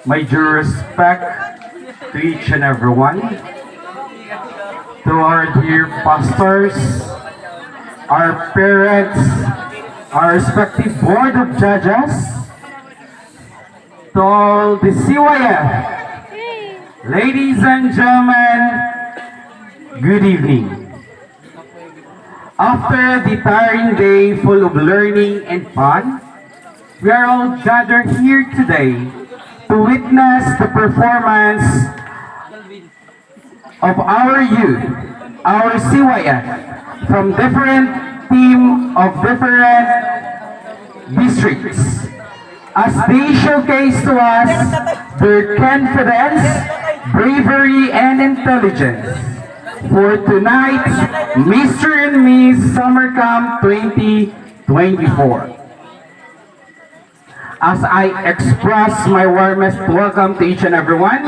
My due respect to each and everyone, to our dear pastors, our parents, our respective board of judges, to all the CYF, ladies and gentlemen, good evening. After the tiring day full of learning and fun, we are all gathered here today to witness the performance of our youth, our CYF, from different team of different districts, as they showcase to us their confidence, bravery, and intelligence for tonight's Mr. and Miss Summer Camp 2024. As I express my warmest welcome to each and everyone,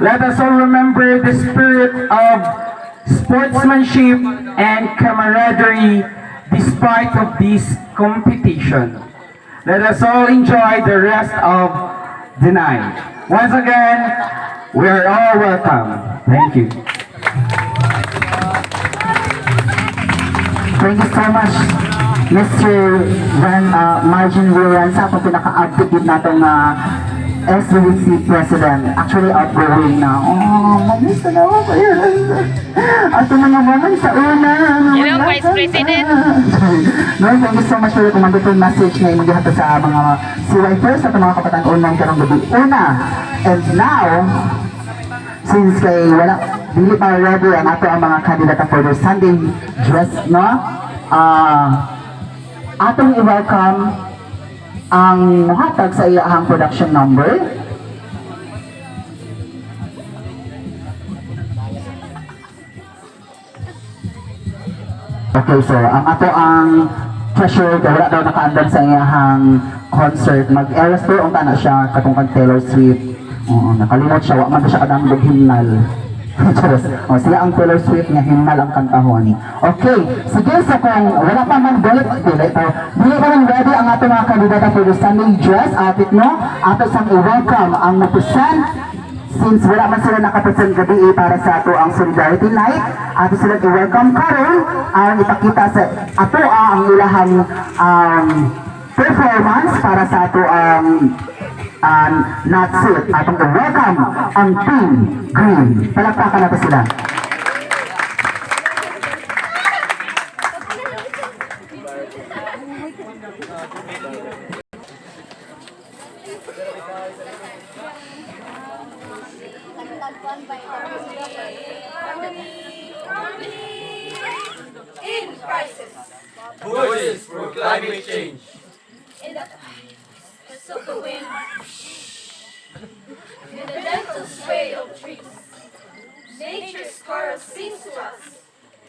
let us all remember the spirit of sportsmanship and camaraderie despite of this competition. Let us all enjoy the rest of the night. Once again, we are all welcome. Thank you. Thank you so much, Mr. Margin Williams, sa akong pinaka-active natong SWC President. Actually, outgoing na. Mamisa na ako. Ato mga mamay sa una. Hello, Vice President. No, thank you so much for yung mandutong message na inigihap sa mga CYFers at mga kapataan online karong gabi. Una, and now, since kay wala, dili pa ready ang ato ang mga kandidata for their Sunday dress, no? Atong i-welcome ang muhatag sa iyahang production number. Okay, so ang ato ang treasure, wala daw nakaandam sa iyahang concert. Mag-eras tour, ang tana siya, katungkang Taylor Swift. Oo, nakalimot siya, wala man siya kadang himnal. O, siya ang Taylor Swift nga himnal ang kantahon. Okay, sige, so kung wala pa man dili pa man ready ang ato mga kandidata for the Sunday dress, atit no, ato sang i-welcome ang napusan. Since wala man sila nakapresent gabi para sa ato ang Solidarity Night, ato sila i-welcome karon ang ipakita sa ato ang ilahang performance para sa ato ang not suit. Atong i-welcome ang Team Green. Palakpakan natin sila. In crisis, Voices for climate change. in the of the wind, in the gentle sway of trees, nature's chorus sings to us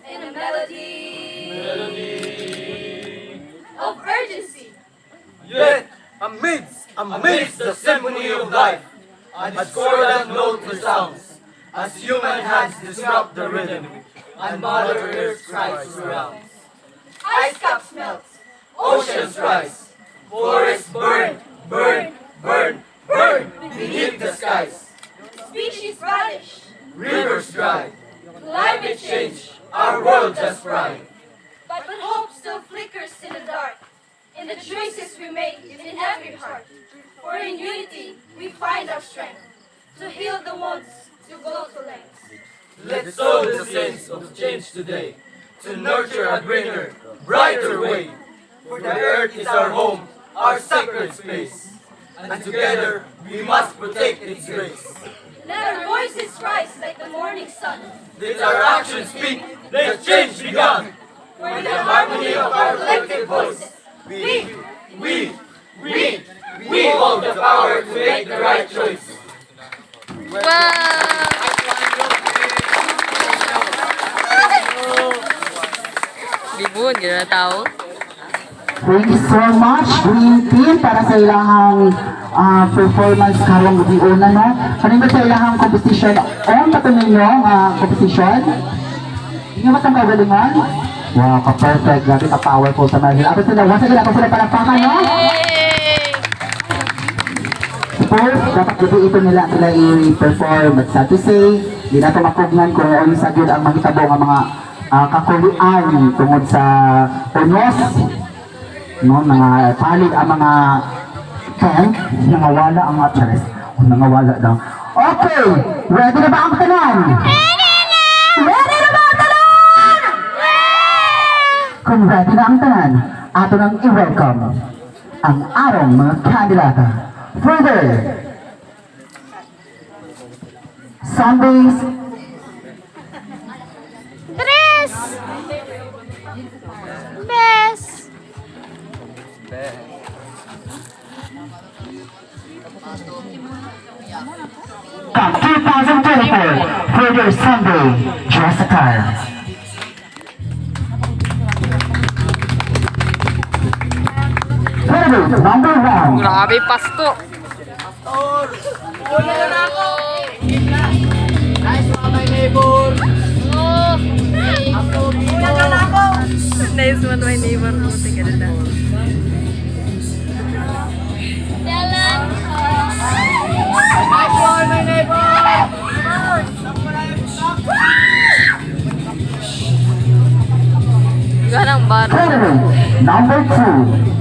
in a melody of urgency. Yet, amidst the symphony of life, a discordant note resounds, as human hands disrupt the rhythm, and Mother Earth's cries surrounds. Ice caps melt, Oceans rise, forests burn, burn, burn, burn beneath the skies. species vanish, Rivers dry, climate change, our world just fried. but hope still flickers in the dark, in the choices we make in every heart. For in unity we find our strength to heal the wounds, to go to lengths. Let's sow the sense of change today, to nurture a greener, brighter way. For the earth is our home, our sacred space, and together we must protect its grace. Let our voices rise like the morning sun, Let our actions speak, let change begun. for in the harmony of our collective voice, We hold the power to make the right choice. Wow! Libon, gano'n na tao. Thank you so much, Green Team, para sa ilahang performance karong gabi una, no? Kanina sa ilahang competition, patuloy nyo competition. Hindi mo itong kagalingan? Wow, ka-perfect. Grabe ka-powerful sa mga. Ato sila, once again, ako sila palakpakan, no? Yay! suppose, dapat gabi ito nila sila i-perform. But sad to say, di na ito mapugnan kung ano sa yun ang mahitabo ng mga kakulian tungod sa unos. No, mga palig ang mga tent, nangawala ang mga chares. Nangawala daw. Okay, ready na ba ang tanan? Ready na ba ang tanan? Kung ready na ang tanan, ato nang i-welcome ang arong mga kandidata. Further, Sundays, Tres! Bes! Cup 2024, further Sunday, dress attire. Further, number 1. Grabe, Pasko. Nice one, my neighbor. Buti ka na. Ganang bar. Further, number 2.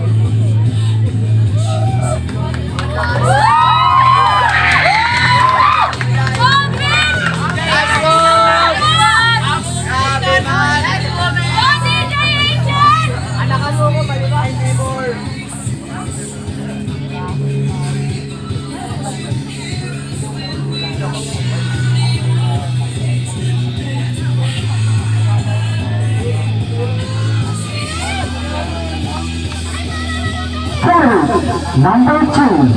Number 2.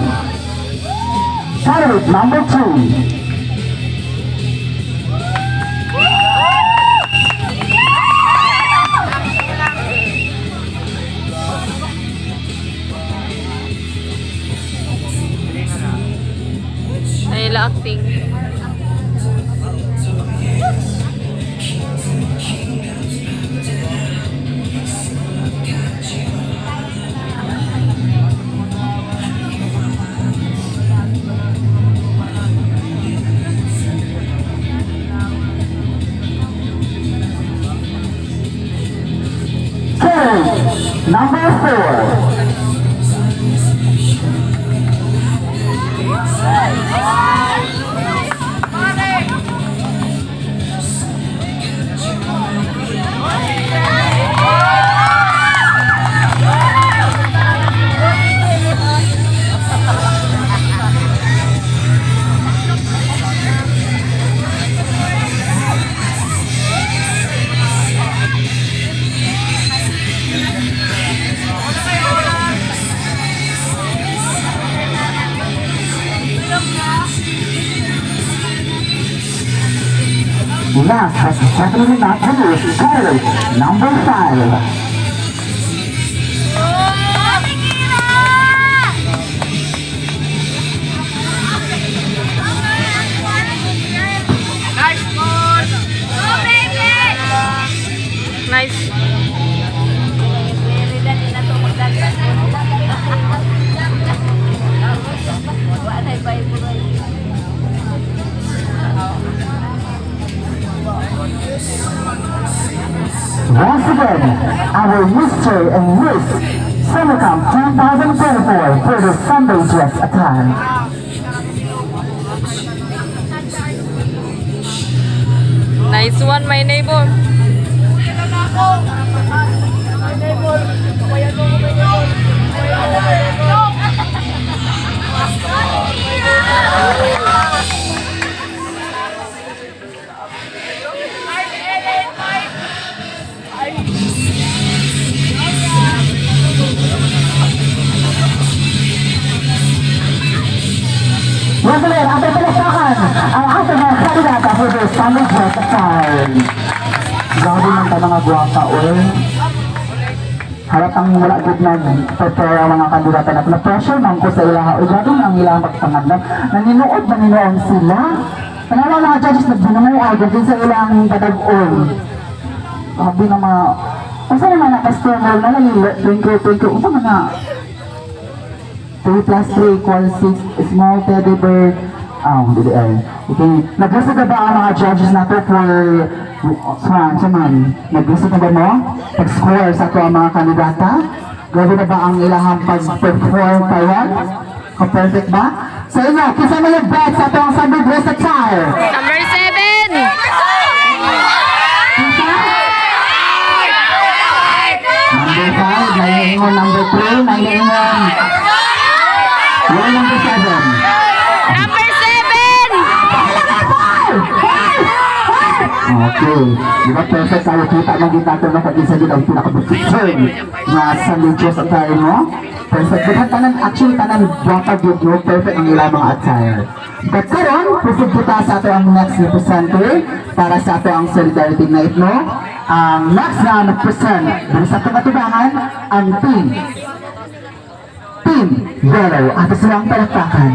Forward, number 2. Ayla acting. Number 4. Last but definitely not the least, Carrot, number 5. Nice. Once again, our Mr. and Miss Summer Camp 2024 for the Sunday dress attire. Nice one, my neighbor. Once again, ating palakpakan ang ating mga kandidata for the Sunday dress attire. Grabe man tayo mga guwapa, oy. Halatang wala good na prepare ang mga kandidata na na-pressure man ko sa ilaha. O grabe ang ilang pagpangadlan. Naninood sila. Panalo ang mga judges nagbunamay din sa ilang padag-oy. Grabe na mga... Kung saan naman na-customer na nalilo, twinkle, kung saan na 3 plus 3 equals 6. Small teddy bear. Dili ay. Okay. Nag-gusto na ba ang mga judges na to for nag-gusto na ba mo? Pag-score sa to ang mga kandidata? Grabe na ba ang ilahang pag-perform pa yan? Ka-perfect ba? Sa inyo, kisa mo yung bet sa to ang summer dress attire? Number 7! Number 5, naiingon number 3, naiingon. Wala number 7. Number 7! Okay. Di ba perfect tayo kita ng gitator na pag-isa din ang pinaka-concern na sa Diyos at tayo mo? Perfect. But tanan, actually tanan bata good mo, perfect ang ilang mga attire. But karon, proceed kita sa ato ang next representer para sa ato ang Solidarity Night, no? Ang next na nag-present, dito sa katubangan, ang Team Yellow. Ato silang palakpakan.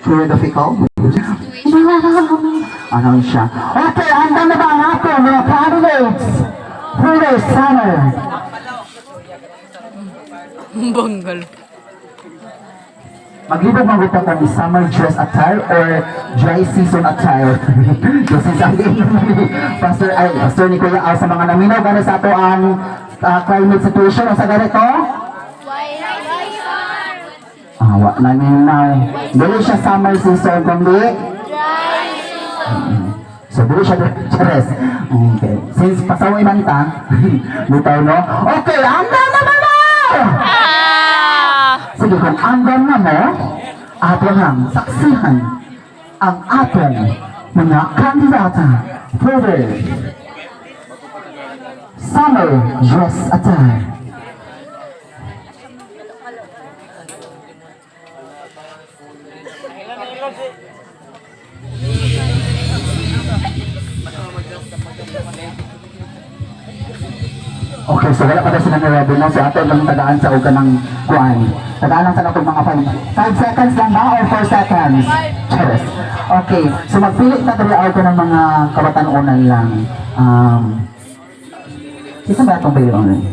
Fluid of ikaw? Ano siya? Okay, handa na ba ang ating mga candidates for the summer? Bonggal. Maglibog maguta ka ni summer dress attire or dry season attire? Kasi sabi ni Pastor ni Kuya Al sa mga naminaw gano'n sa ato ang climate situation o sa ganito? Wa naminaw. Dili siya summer season kundi? Dry season. So dili siya dress. Okay. Since pasawa man ta, bitaw no? Okay, handa na ba mo? Sige, kung hanggang na mo, ato nang saksihan ang atong mga kandidata for the summer dress attire. Okay, so wala pa na sila na-ready mo. So ato lang tagaan sa uga ng kuan. Tagaan lang sa natong mga 5 seconds lang ba or 4 seconds? Cheers. Okay, so magpili na tayo ako ng mga kabatanunan lang. Sisa ba itong pili online?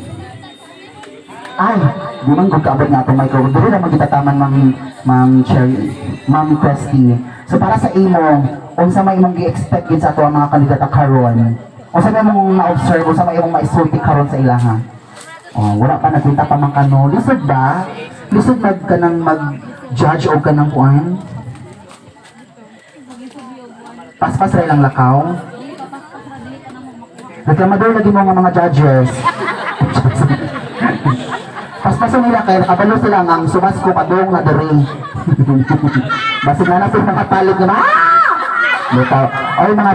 Ay, di man kung kaabot nga itong micro. Dili na magitataman Ma'am Christy. So para sa imo, unsa may imong gi-expect din sa ato ang mga kandidata karon? O sa mong na-observe, o sa may imong ma-isulti karon sa ilaha? Wala pa nakita pa man kano. Lisod ba? Lisod ka nang mag-judge o ka ng kuan? Paspas rin lang lakaw. Reklamador lagi mo nga mga judges. Paspaso nila kaya nakabalo sila ang sumas ko padong na diri. Basig na sila nakapalit nga. Bitaw. Ay mga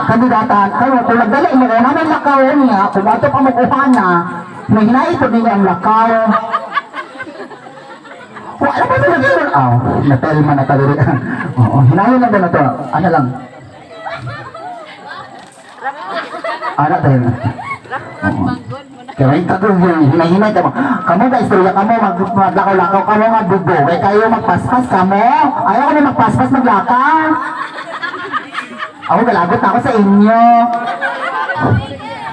kandidata, kayo kung nagdala mo ko naman lakaw niya, kung ato pa mo kuhana, may hinaipod ninyo ang lakaw. Wala pa sila dito. Natalma na kadiri. Oo, hinayin lang na to. Ano lang? Anak tayo. Kaya yung kagong hinahinay ka mo. Kamu ka istorya ka mo, maglakaw-lakaw ka mo nga bugo. Kaya kayo magpaspas ka mo. Ayaw ko na magpaspas maglakaw. Ako galagot na ako sa inyo.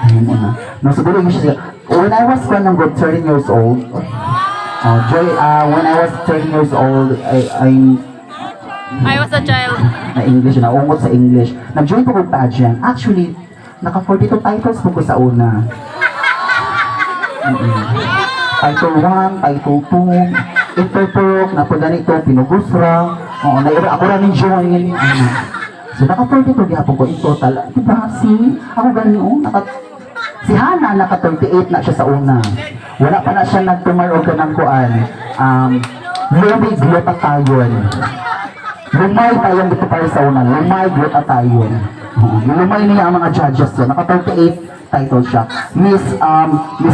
Ayun mo na. No, siguro yung siya. When I was 13 years old, Joy, when I was 13 years old, I was a child. na English, naungot sa English. Nag-join ko ng pageant. Actually, naka-42 titles po ko sa una. Title 1, Title 2, Interpro, napaganito, Pinugusra. Oo, ako rin yung join. So, naka-42 gihapon ko in total. Diba, ako ganun, si Hana, naka-38 na siya sa una. Wala pa na siya nagtumar o ganang kuan. Lumay glutatayon. Lumay tayong dito para sa una. Lumay glutatayon. Lumay niya ang mga judges so naka-38 title siya. Miss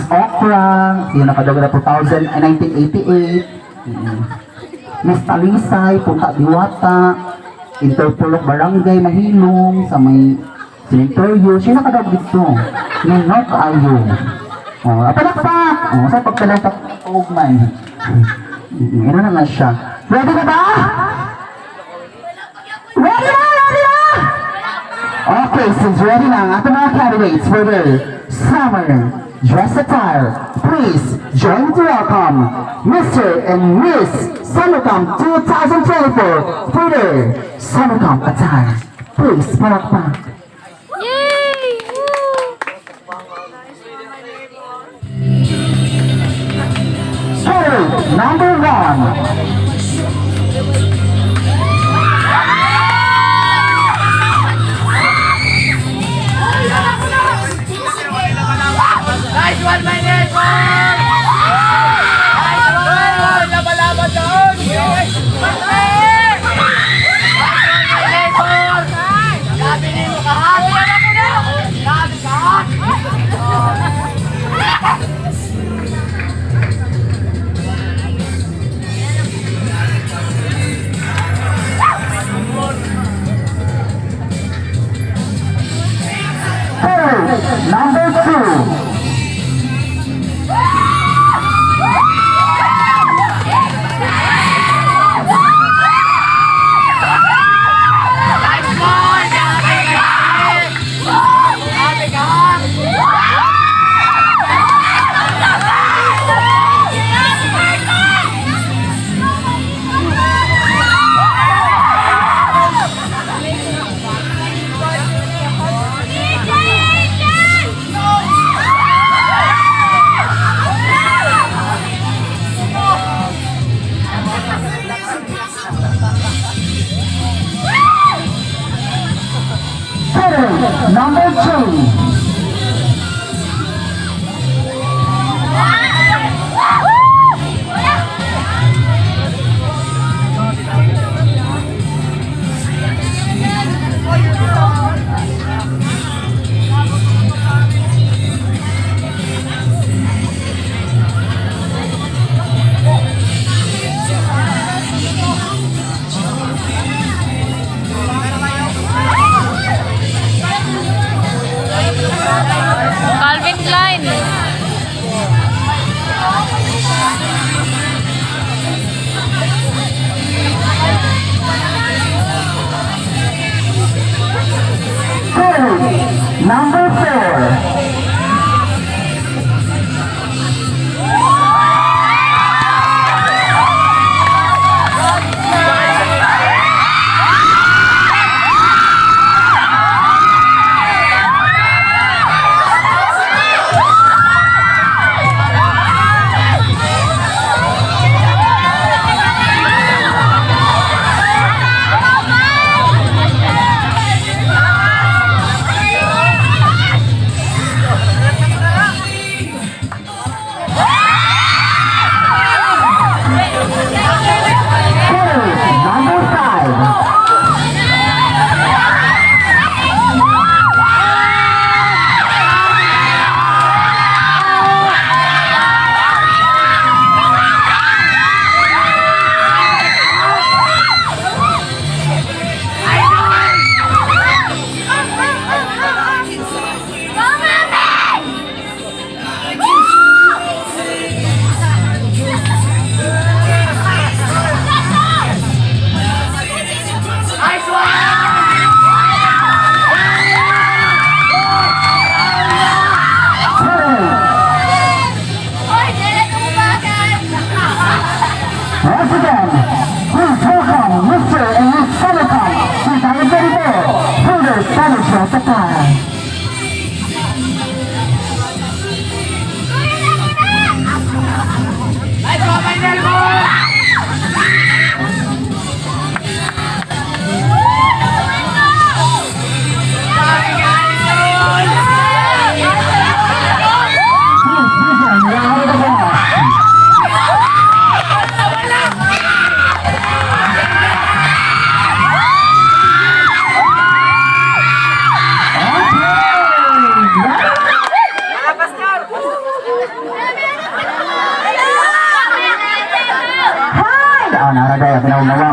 Okra, yun nakadaga na 1988. Miss Talisay, Punta Diwata, Interpolok Barangay Mahilong, sa may Sementeryo, siya nakadaga dito. Ninok Ayo. Palakpak! Sa pagpalakpak man. Ito na siya. Ready na ba? Ready na! Okay, since ready na ang ating mga candidates for the summer dress attire, please join to welcome Mr. and Miss Summercamp 2024 for the Summercamp attire. Please, palakpak. Yay! Number 1. Nice one, my neighbor! Nice one! Laban-laban doon! Nice one, my neighbor! Gabi din mo kahat! Gabi kahat! Number 2. Number 2. Calvin Klein. Number 4.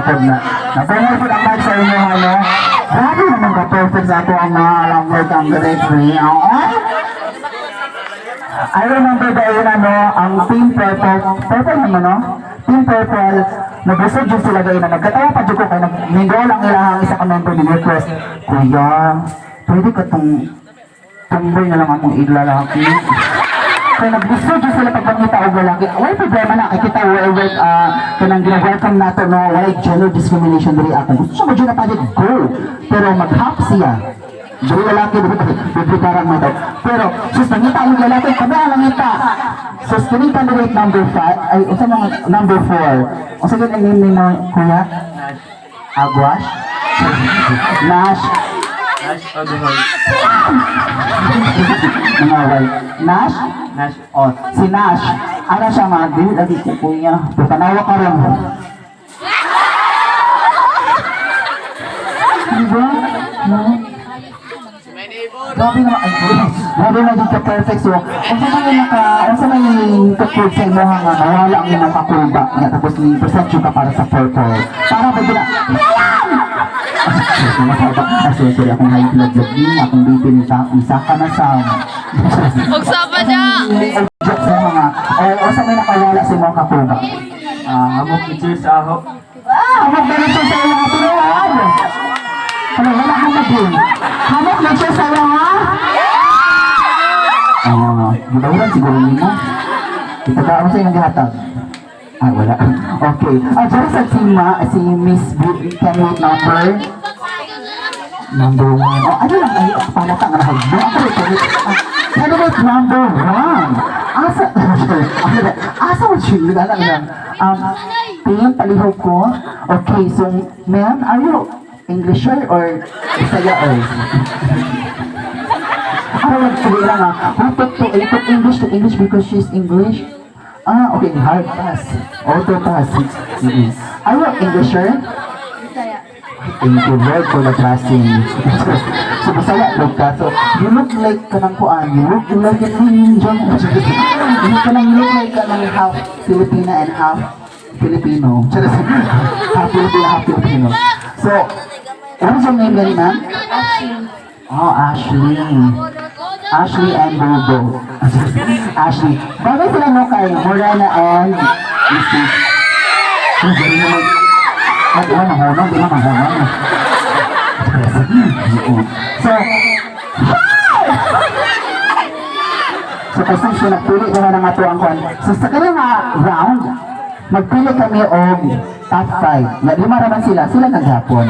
po na. Napangay po ang mic sa inyo, ano? Grabe naman ka-perfect sa ato ang mga language ang referee. I remember dahil ano, ang Team Purple naman, no? Team Purple, nag-usod dyan sila dahil na nagkatawa pa dyan ko kaya nag-mingle ang ilang isa ka member ni request, Kuya, pwede ka tumboy na lang akong ilalaki. Kaya nag-usod dyan sila pagpangita o lalaki. Wala problema na, kaya kita kanang gina-welcome nato, no? Wala gender discrimination dali ako. Gusto siya mo dyan na pwede, go! Pero mag-hap siya. Dali lalaki, bibig karang mo daw. Pero, sus, nangita ang lalaki, kami ang nangita. So, kini candidate number 5, ay, usa mga number 4. Usa gid ang name ni mo, kuya? Agwash? Nash? Nangaway. Nash? Nash. Oh, si Nash. Ano siya mga di? Lagi ko kuya. Tanawa ka rin. Diba? No? Grabe naman, ay, grabe na dito perfect. So, kung sa may kapag sa imo nga, nawala ang imong kakulba niya, tapos ni perception ka para sa purple. Para ba gina, sorry, akong high blood lagi, akong baby ni Saka na sa... Magsama niya! Jokes na mga, o sa may nakawala sa imong kakulba. Hamok ni Cheers Ahok. Hamok na rin siya sa imong tinuan! Ano, wala hamok yun. Hamok na siya sa imong, ha? Gudawuran siguro nimo. Ipagkaon sa imong gihatag. Ah, wala. Okay. Diyos at si Miss candidate number 1. Ano lang ay palata nga nahagbo. Candidate number 1. Asa mo siya? Tingin palihaw ko. Okay, so ma'am, are you Englisher or Bisayas? Ako nagsabi lang who took English to English because she's English? Okay, hard pass. Auto pass. Are you Englisher? Thank you, Lord, for the trusting. So, Bisaya, look ka. So, you look like kanang kuan. You look like an Indian. You look like kanang half Filipina and half Filipino. Half Filipino, half Filipino. So, what's your name, gani ma'am? Oh, Ashley. Ashley and Bobo. Ashley. Bagay sila no kay Morena and Mrs. Di ba mahonong? So kasi siya nagpili naman ang ato ang kwan. So sa kanyang round, magpili kami og top 5. Lima naman sila naghapon.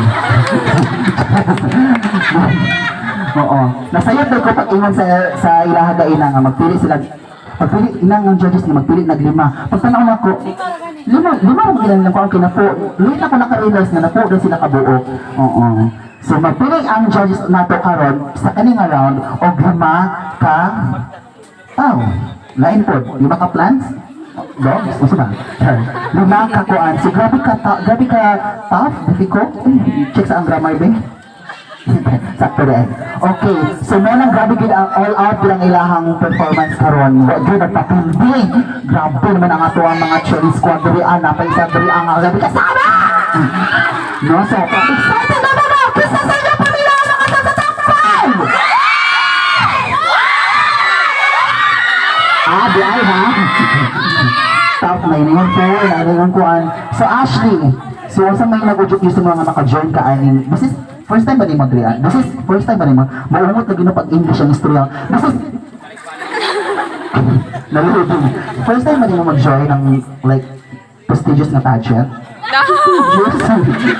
Oo. Nasayod ko pag ingon sa ilaha daina nga magpili sila. Pagpili inang ang judges na magpili naglima. Pagtanaw nako, lima ang gilang lang ko ang kinapo. Late ako naka-realize na napo din sila kabuo. Oo. So magpili ang judges nato karon sa kaning round og 5 ka tao. Lain po, 5 ka plants. Dogs, gusto ba? 5 ka kuan. So grabe ka tough, difficult. Check sa ang grammar ba? Sakto rin. Okay, so mo nang grabe gid ang all out bilang ilahang performance karon. Wa gyud nagpatindi. Grabe naman ang ato ang mga cherry squad diri ana pa isa diri ang grabe kasama. No, so excited na ba? Kisa sa inyo pamilya mga sa top 5. Di ay ha. Top 9 ngayon po, ngayon kuan. So Ashley, so sa may nag-ujuk yung mga naka-join ka aning. First time ba ni Madrian? This is first time ba ni Maungot na ginupag English ang istorya. This is nalilibing. First time ba ni mo mag-join ng like prestigious na pageant? Prestigious?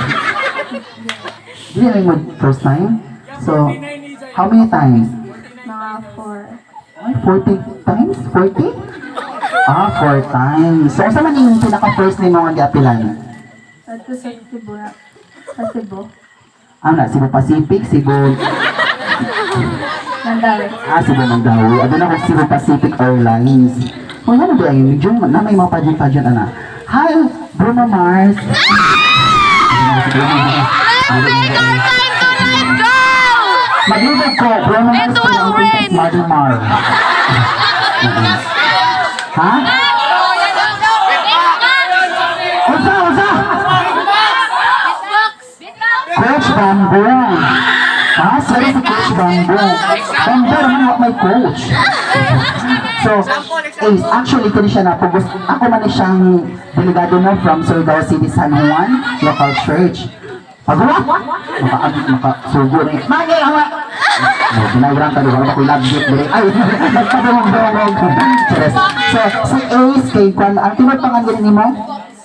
Hindi na mo first time? So, how many times? Mga 4. Ay, 40 times? 40? 4 times. So, saan man yung pinaka-first ni mga giapilan? At sa Cebu. Sa Cebu. Cebu Pacific, Cebu... Mandawi. Cebu Mandawi. Ano na kung Cebu Pacific Airlines. Ano ba yun? Medyo na may mga pageant-pageant, ana. Hi, Bruno Mars. Maglubog ko, Bruno Mars. It will rain. Bruno Mars. Ha? Usa! Bambo. Ah, sorry si Coach Bambo. Bambo naman wa may coach. So, Ace, actually, kani siya na pugos. Ako man ni siyang delegado mo from Surigao City, San Juan, local church. Pagwa? Maka-sugo rin. Magi, awa! Binayran ka doon, ako labit rin. Ay, nagpadumog-dumog. So, si Ace, kay Kwan, ang tinod pangalan ni mo?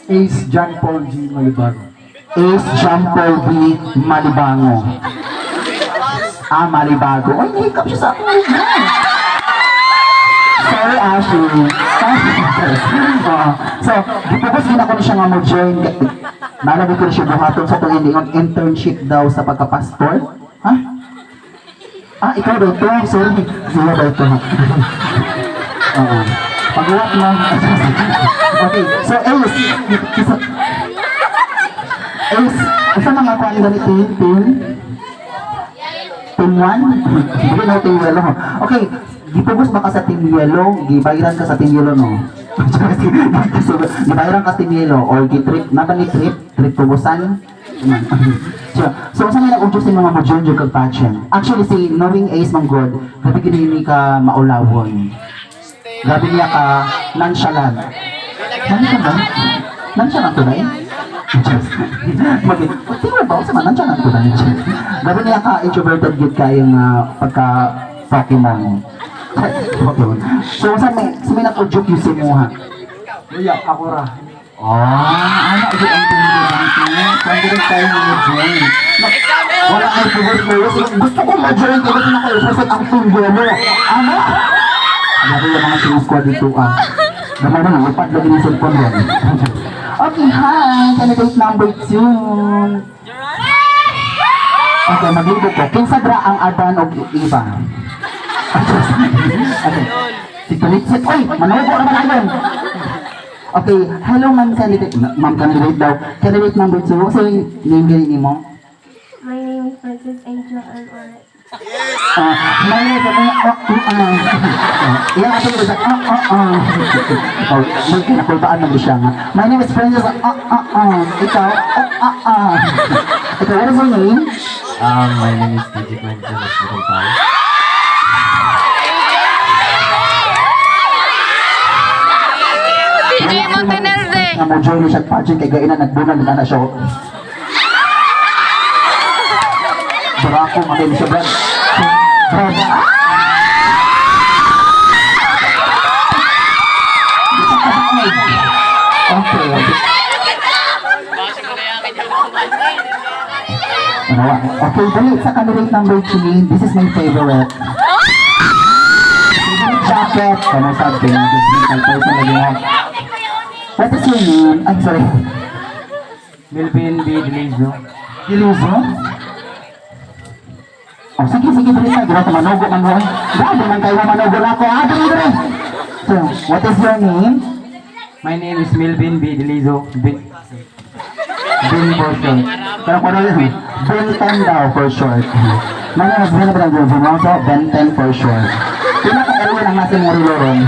Ace John Paul G. Malibago. Ace John Paul B. Malibango. Ah, Malibago. Ay, nahikap siya sa akin. Sorry, Ashley. So, dipugos din ako na siya nga mo join. Nalagay ko na siya buhaton sa itong hindi internship daw sa pagkapastor. Ha? Ah, ikaw daw ito. Sorry. Sino daw ito? Oo. Pag-uwak mo. Okay, so Ace. Ace, asa mga kuhan ganito yung team? Team 1? Hindi na team yellow. Okay, gipugos ba ka sa team yellow? Gibayaran ka sa team yellow, no? Gibayaran ka sa team yellow or gitrip, naba ni trip? Trip pugusan? So, saan nga nag-udyos yung mga modyon yung kagpatchen? Actually, si Knowing Ace Manggod, grabe kinini ka maulawon. Grabe niya ka nonchalant. Nonchalant? Nonchalant to na eh? Tingnan ba? Sa nonchalant to na eh? Grabe niya ka introverted yun kayong Pokemon. Pokemon. So, saan may nag-udyok yung simuha? Kuya, ako ra. Ano? Ito ang pinag-udyok. Confident tayo mag-join. Wala kayo pugos-pugos. Gusto ko mag-join. Kasi nakausasat ang team mo. Ano? Grabe yung mga sinusquad dito naman na, upad lagi ng cellphone yan. Okay, hi! Candidate number 2. Okay, maglibot ko. Kinsa dra ang Adan o Iba? Okay. Si Tulitsit. Oy! Manugo naman ayun! Okay, hello ma'am candidate. Ma'am candidate daw. Candidate number 2. So, name gani mo? My name is Princess Angel Alvarez. My name is Iyan ato ko sa magkinakulbaan mo siya nga. My name is Princess Ikaw? Ikaw, what is your name? My name is DJ Quentin of Matampal. DJ Montenerde. Nga mo join siya pageant kay gainan nagbunan na siya. Bara ako magaling siya brad. Okay. Okay, dali sa candidate number 3. This is my favorite. Favorite jacket. Kano sabi na physical person na yun. What is your name? I'm sorry. Melvin B. Delizo. Iluso? Oh, sige, dali na. Gila sa manogo, manogo. Grabe man kayo manogo na ako. Dali. So, what is your name? My name is Melvin B. Delizo. Ben for short. Pero kung ano yun, Ben 10 daw for short. My name is Ben Branjoso, Ben 10 for short. Pinaka-early lang natin mo riloron.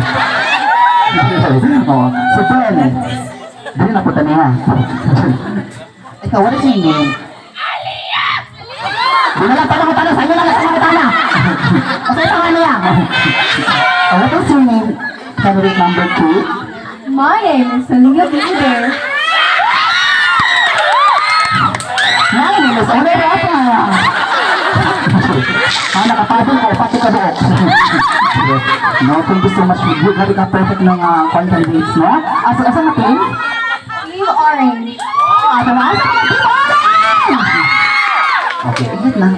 Oh, so Ben, dali na po tani ha. Ikaw, what is your name? Di na lang tanong-tanong, sa'yo lang tanong-tanong. Kasi ito nga niya. What is your name? Candidate number 2? My name is Celia Binder. My name is Ole Rosa. Nakapagod ko, pati ka buok. No, thank you so much. Grabe ka perfect ng content dates, no? Asa na team? Team Orange. Asa na team orange! Okay, exit na.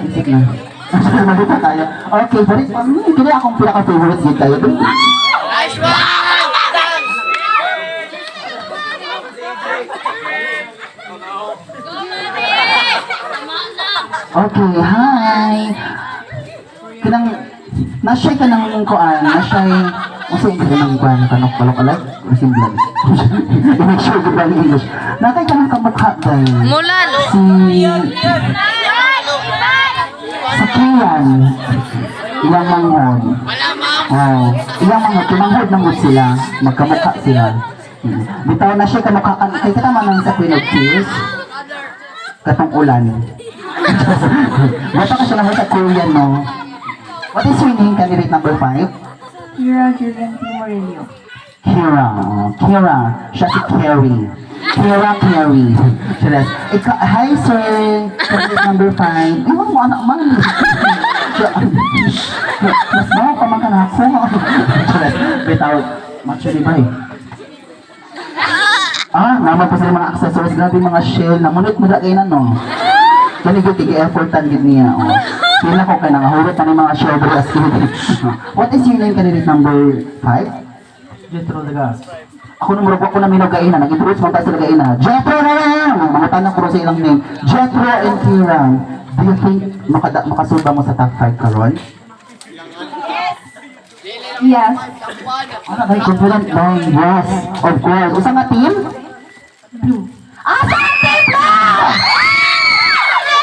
Malita tayo. Okay, Boris, kaya akong pinaka-favorite din tayo. Nice one! Okay, hi! Kinang, na-shy ka ng kuan, na-shy, kasi hindi ka ng kuan, kanok-palok alay, kasi blank. I-make sure di ba in English. Natay ka ng kamukha dahil Mulan. si Kian, ilang manghod. Oh, ilang manghod, tumanghod manghod sila, magkamukha sila. Bitaw na siya kamukha, kay kita man sa Queen of Tears, katong ulan. Bata ka siya lang sa Korean, no? What is your name, candidate number 5? Kira Julian P. Morello. Kira. Kira. Siya si Carrie. Kira Carrie. Hi, sir. Candidate number 5. Iwan mo, anak man. Mas bawa pa man ka na ako. Without actually ba eh. Naman pa sila mga accessories. Grabe mga shell. Namunit mo na kayo na, no? Kani gud igi-effortan gid niya. Pila ko kay nangahulot na ng mga shell as What is your name, candidate number 5? Jetro Dagas. Ako nung murag ko na minog gaina, nag-introduce mo tayo sila gaina. Jetro na lang! Mga tanong ko sa ilang name. Jetro and Kiran. Do you think makasulba mo sa top 5 karon? Yes. Ano kay confident ba? Yes, of course. Usa nga team? Blue. Sa team Blue!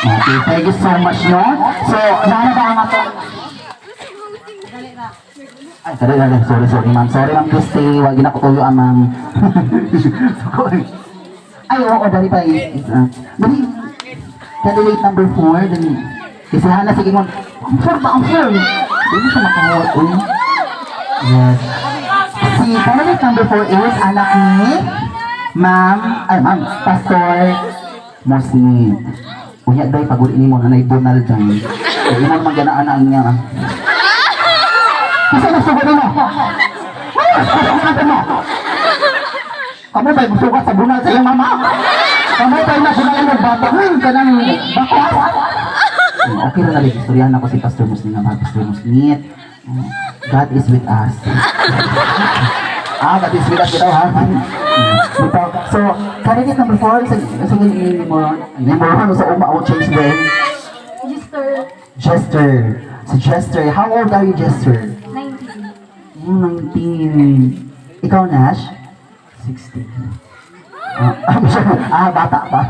Okay, thank you so much, no? So, nana ba ang ato? Ay, dali. Sorry, ma'am. Sorry, ma'am Christy. Wag na ko tuyo, ma'am. Ay, oo, dali pa. Dali. Candidate number 4, dali. Isahan na, sige mo. Ang 4 ba? Ang 4? Hindi siya makahawag. Yes. Si candidate number 4 is anak ni Ma'am, Pastor Mosnit. Unya day pagod ini mo nanay Donald dyan. Hindi mo naman ganaan ang niya. Kasi nasugod mo. Kamu ba'y musugat sa bunal sa iyong mama? Kamu ba'y nabunalan ng bata? Kanang bakwas? Okay na nalig. Istoryahan ako si Pastor Musnit na Pastor Musnit. God is with us. God is with us ito, ha? So, candidate number 4, sa number 1, sa uma o change din. Jester. Si Jester. How old are you, Jester? 19. 19. Ikaw, Nash? 16. Bata pa.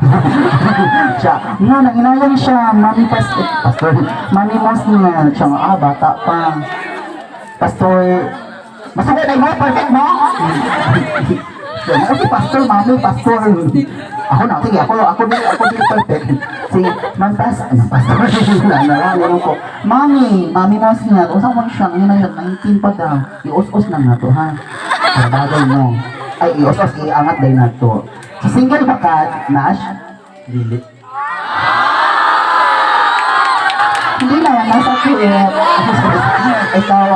Siya, nanginayang siya, Mami Pastor, Mami Mosnit. Siya, bata pa. Pastor, masugod ay mo, perfect mo? Ako si Pastor, Mami, Pastor. Ako na, sige, ako din perfect. Si Pastor, nalala ko. Mami Mosnit, usang mo siya, ngayon 19 pa daw. I-us-us lang na to, ha? Sa bagay mo. Ay, i-us-us, iangat din na to. Si single ba ka, Nash? Dili. Hindi na yan, nasa kuwet. Ikaw,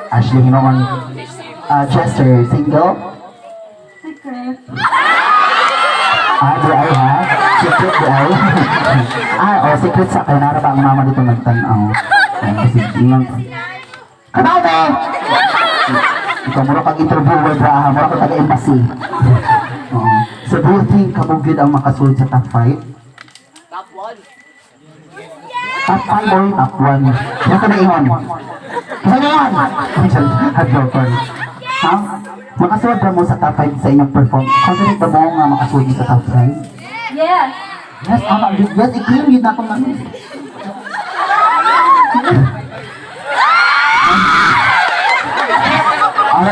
Ashley, naman. Chester, single? Secret. Do I have? Secret, do I? Secret sa akin. Nara ba ang mama dito nagtanaw? Kasi, inang... Kanaw na! Ikaw, mura kang interviewer, bra. Mura kang taga-embassy. So, do you think kabugid ang makasunod sa top 5? Top 1. Top 5 or top 1? Yan ka na ihon. Kasi na yan! Hardlocker. Ha? Makasunod ba mo sa top 5 sa inyong perform? Confident ba mo nga makasunod sa top 5? Yes. Yes, yes, i-claim yun na akong ano.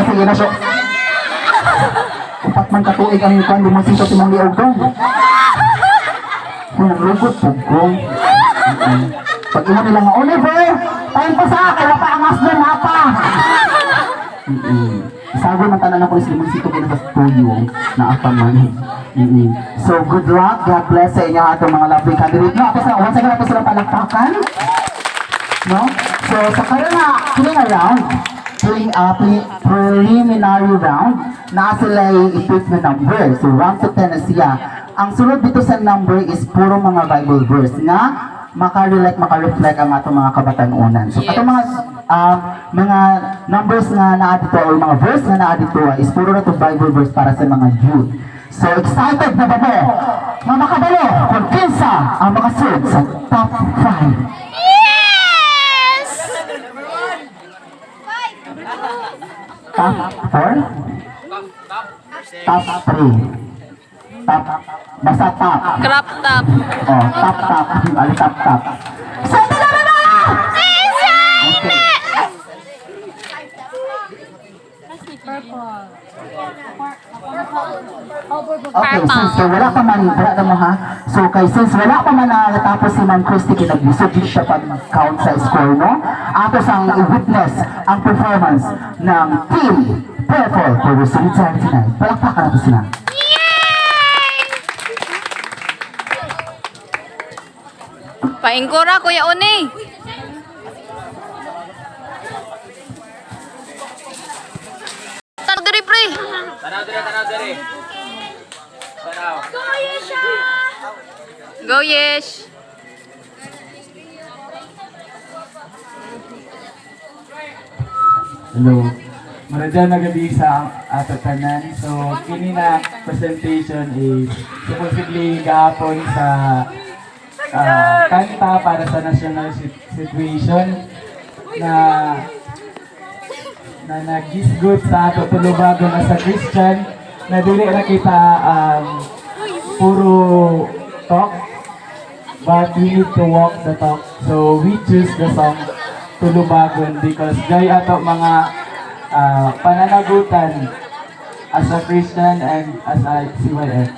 Sige na siya. Upat man katuig ang ikan, lumusito si mong liog doon. Kung naglugod po ko. Pag imo nila nga, Oliver, tayo pa sa akin, wala pa angas doon, mapa. Sabi ng tanan ng polis, lumusito kayo sa studio na apa man. So, good luck, God bless sa inyo atong mga lovely candidate. No, ako sa, once again, ako sila palakpakan. No? So, sa kayo na, kiling around, preliminary round, na sila i-pick na number. So, round to 10 na siya. Ang sunod dito sa number is puro mga Bible verse na makareflect ang atong mga kabatanunan. So, atong mga numbers nga naa dito or mga verse nga naa dito is puro na to Bible verse para sa mga youth. So, excited na ba mo? Mga makabalo, kung kinsa ang makasunod sa top 5. Top 4? Top 3. Basta top. Crop top. Top. Ali top. Excited na ba? Okay. Okay, since wala pa man, wala na mo ha. So kay since wala pa man natapos si Ma'am Christy kinag-lisod siya pag-count sa score, no? Ato sang i-witness ang performance ng Team Purple for Resolute Charity Night. Palakpakan natin sila. Paingkora, Kuya Oni. Tanaw diri, pre. Go, Yesh. Hello. Maradyan na gabi sa ato tanan. So, kini na presentation is supposedly gahapon sa kanta para sa national situation na nagisgot sa ato tulubagon as a Christian na dili ra kita puro talk but we need to walk the talk. So we choose the song Tulubagon because gay ato mga pananagutan as a Christian and as a CYF.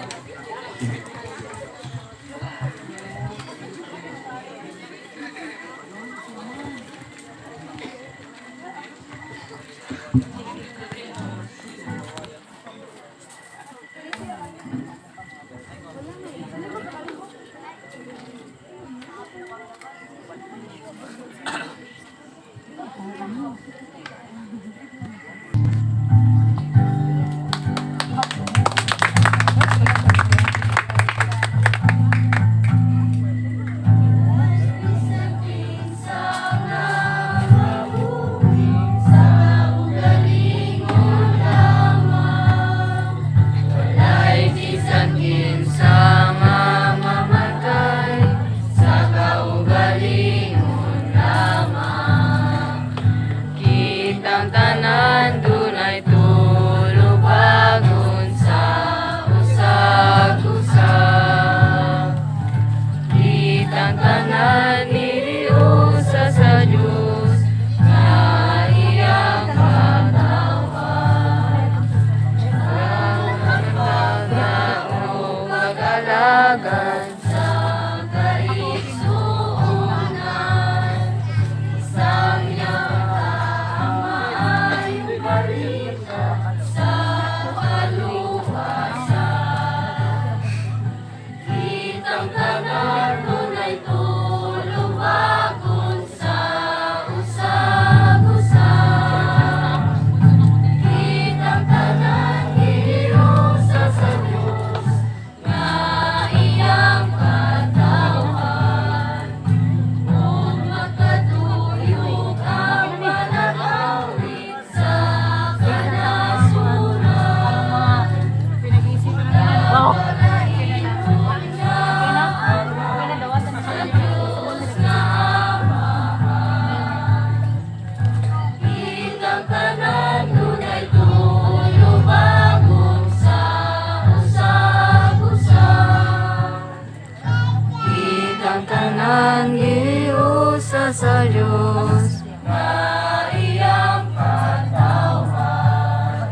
sa Diyos. Maiyang katawan,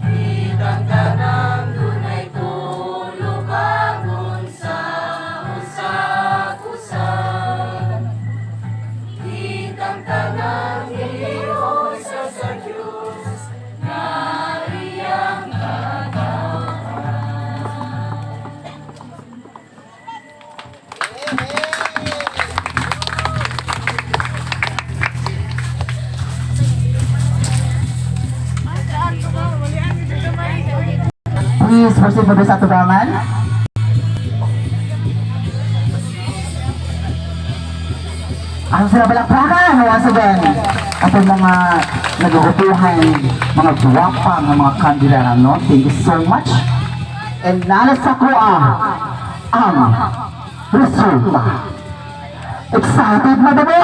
kitang tanang dunay tulubangon sa usakusan. Kitang tanang Diyos sa Diyos, maiyang katawan. Please proceed for the satubangan. Ang sila balakpakan once again. Atong mga nagugutuhan, mga guwapang, mga kandidato, no? Thank you so much. And nalas ako ang resulta. Excited na ba ba?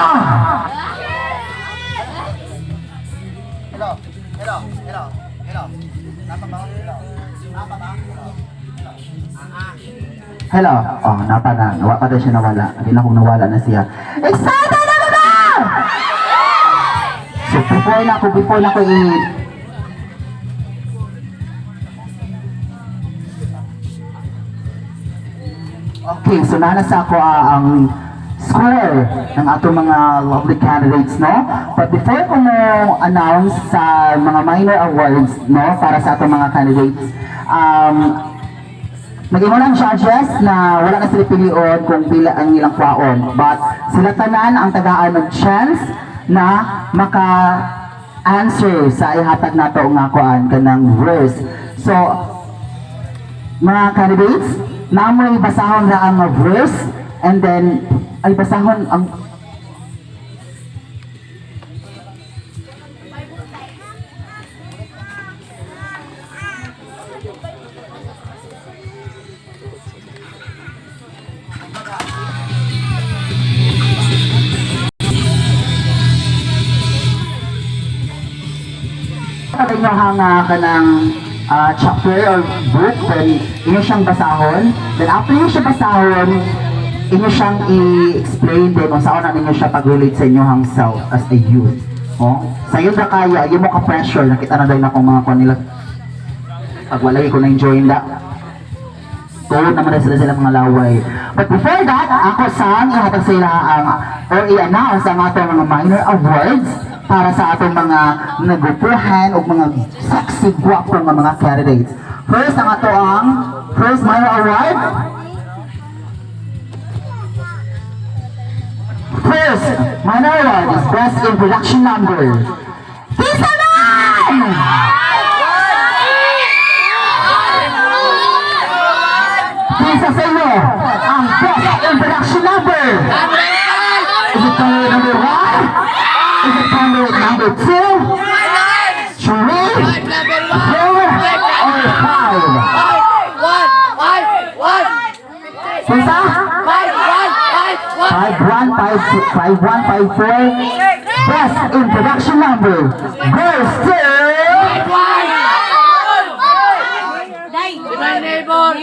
Hello. Oh, napa na. Nawa pa daw siya nawala. Hindi na kung nawala na siya. Excited na ba ba? So before na ako Okay, so nasa ako ang score ng atong mga lovely candidates, no? But before ko mo announce sa mga minor awards, no, para sa atong mga candidates, nag-imo ng judges na wala na sila pilion kung pila ang ilang kwaon. But sila tanan ang tagaan ng chance na maka-answer sa ihatag nato nga kuan kanang verse. So, mga candidates, namoy basahon ra ang verse and then ay basahon ang kada inyo hanga kanang chapter or book, then inyo siyang basahon. Then after inyo siya basahon, inyo siyang i-explain din kung saan na ninyo siya pag-relate sa inyo hang self as a youth. Oh? Sa iyo na kaya, yung mo ka-pressure, nakita na dahil na kung mga kuha nila. Pag walay ko na-enjoy na. Tulad naman na sila mga laway. But before that, ako saan ihatag sa ila ang, or i-announce ang atong mga minor awards para sa atong mga nagupuhan o mga sexy, guwapo mga candidates. First, ang ato ang first minor award. First minor award is Best in Production Number. Pisa man! Pisa sa inyo ang Best in Production Number. Is it candidate number 1? Is it candidate number 2? 3? 4? Or 5? Pisa? 5154. Best in Production Number goes to My neighbor.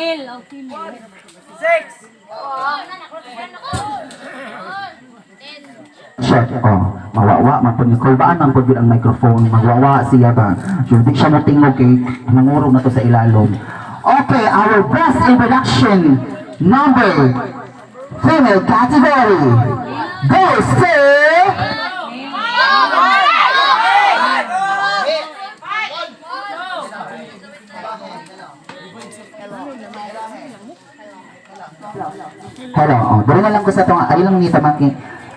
check. Oh, mawawa man pud ni kulbaan man pud ang microphone, magwawa siya ba. So di siya motingog kay nangurog na to sa ilalom. Okay, our Best in Production Number female category goes to hello, oh, dali na lang ko sa itong ay lang ni Tamaki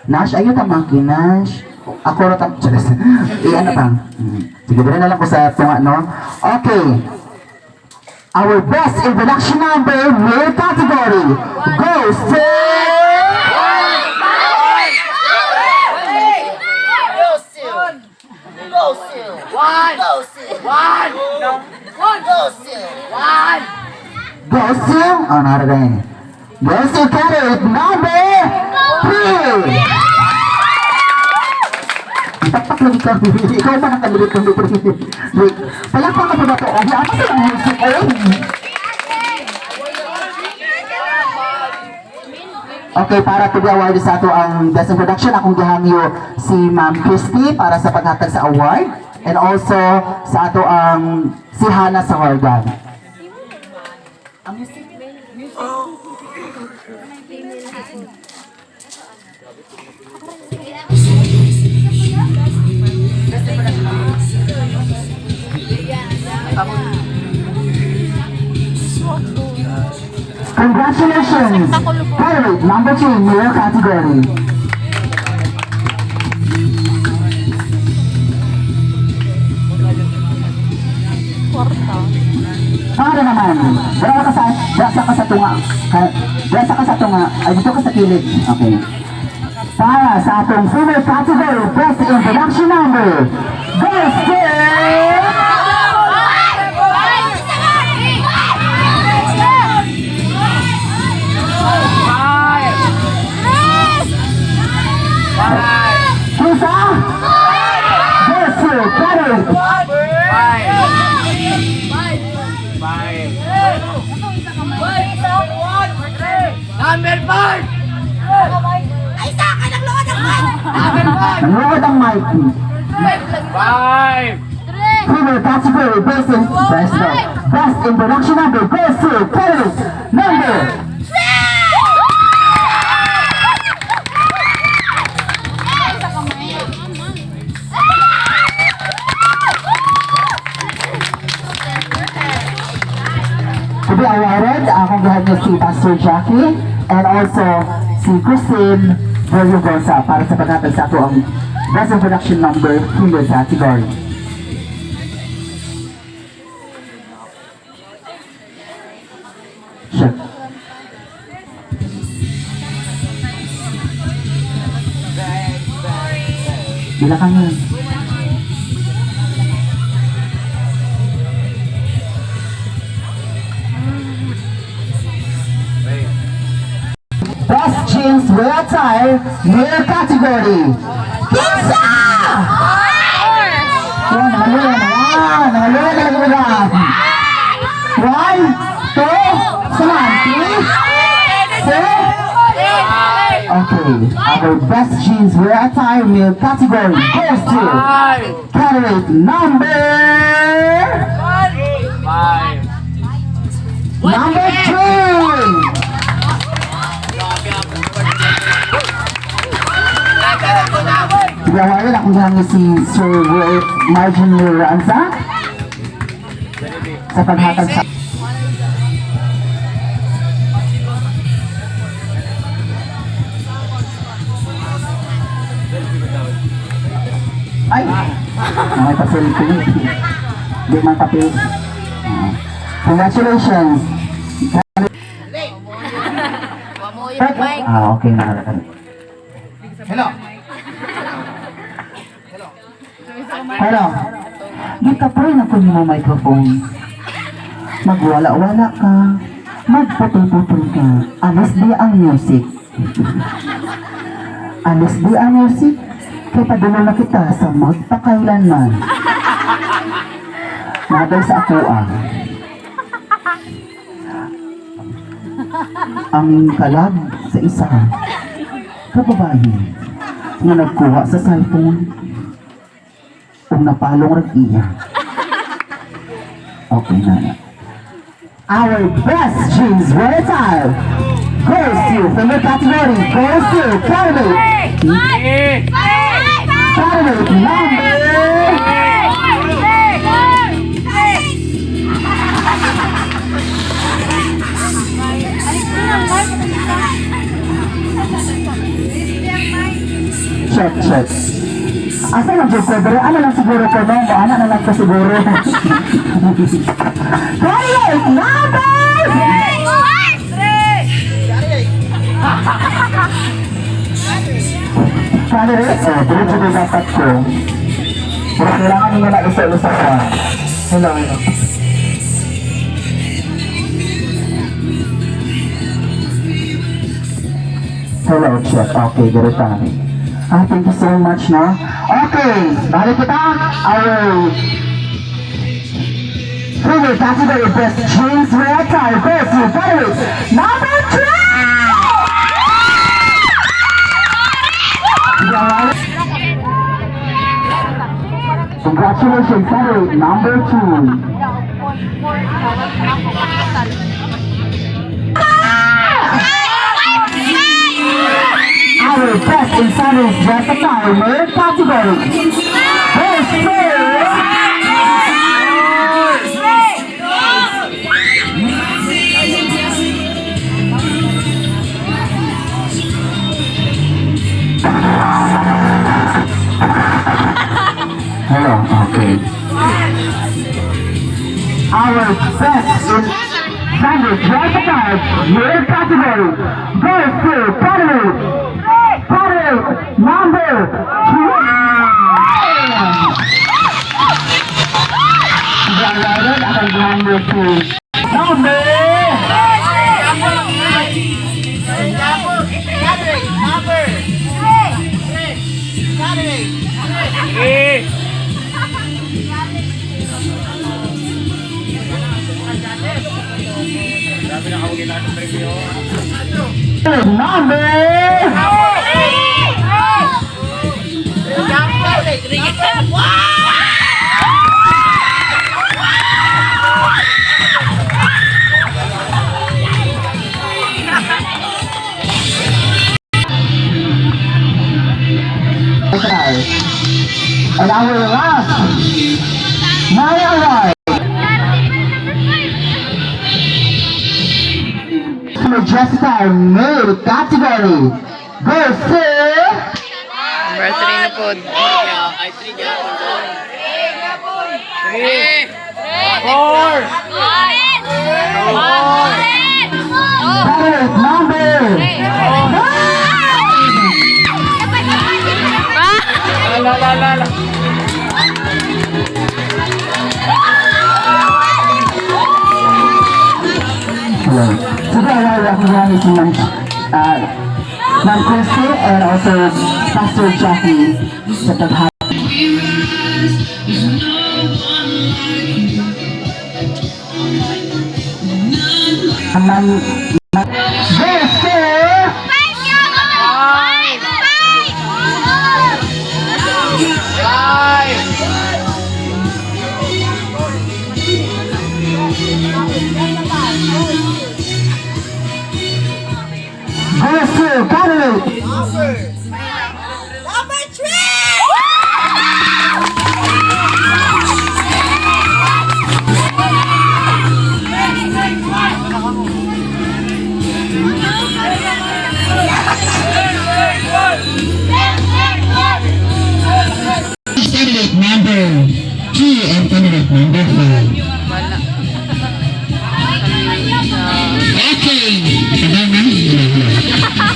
Nash, ayo Tamaki Nash ako na tam charis ano pang sige, dali na lang ko sa itong no. Okay, our Best in Production Number male category goes to goes to oh, narinig goes to candidate number 3. Tapak lagi ka, ikaw pa nakalilit ng number 3. Palakpan ka pa ba ito? Ano sa mga music? Okay, para to be awarded sa ato ang Best in Production, akong gihangyo si Ma'am Christy para sa paghatag sa award and also sa ato ang si Hana sa Horgan. Congratulations! Candidate number 2 in your category. Para naman, brasa ka sa tunga. Brasa ka sa tunga. Ay, dito ka sa kilid. Okay. Para sa atong female category, Best in Production Number, goes to... Pisa? Goes to Carol. Number 5! Ay, sa akin ang lood ang mic! Nanood ang mic. 5! Female category, Best in Production Number, goes to Carol number 3! niyo si Pastor Jackie and also si Christine Veryogosa para sa paghatag sa ato ang Best Introduction Number hindi sa category. Check. Bila ka nga. Best jeans wear attire, male category. Kinsa! Yan, nangaluya na yan. Nangaluya na lang. 1, 2, saman, 3, 4. Okay, our best jeans wear attire, male category goes to candidate number 3. Gawain akong hangi si Sir Margin Ranza sa paghatag sa ay! May pa-selfie. Di man papel. Congratulations! Okay na. Hello. Gikapray na ko mo microphone. Magwala-wala ka. Magputol-putol ka. Alis di ang music. Alis di ang music. Kaya padula na kita sa magpakailanman. Naday sa ako ang kalag sa isa kababae na nagkuha sa cellphone kung napalong rin iya. Okay na. Our best jeans wear attire goes to, from your category, goes to candidate number check. Asa lang dyan, Pedro? Ano lang siguro ko, no? Ano na lang ko siguro? Candidate number 3! Candidate? Dito dapat ko. Pero kailangan nyo na isa-isa ka. Hello. Hello, check. Okay, dito tayo. Thank you so much, no? Okay, balik kita. Our favorite category, best jeans wear attire, goes to candidate number 3! Congratulations, candidate number 2. Our best in Sunday's dress attire, male category. Goes to hello, okay. Our best in Sunday's dress attire, male category. Goes to candidate number 2. Gagawin ang number 2. Number 3. And our last, my award. Jessica, male category. Goes to... Number 3 na po. Candidate number... Hello. Today I recognize Ma'am Christy and also Pastor Jackie sa taghatag. Yes, sir! Yes, sir! Candidate! Candidate number 2 and candidate number 5. Okay. Sabaw na.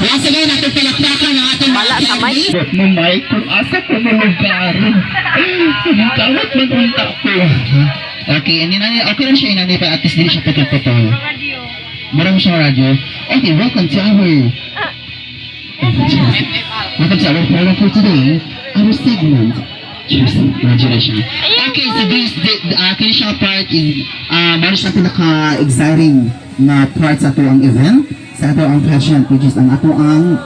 Once again, natin palakpakan ang ating Wala sa mic. mo, Mike, kung asa ko na lugar. Kawat magunta ko. Okay, okay lang siya inani pa, at least din siya putol-putol. Marami siyang radyo. Okay, welcome to our program for today, our segment. Cheers, congratulations. Okay, so this, the initial part is, meron siya pinaka-exciting na part sa ato ang event, sa ato ang pageant, which is ang ato ang,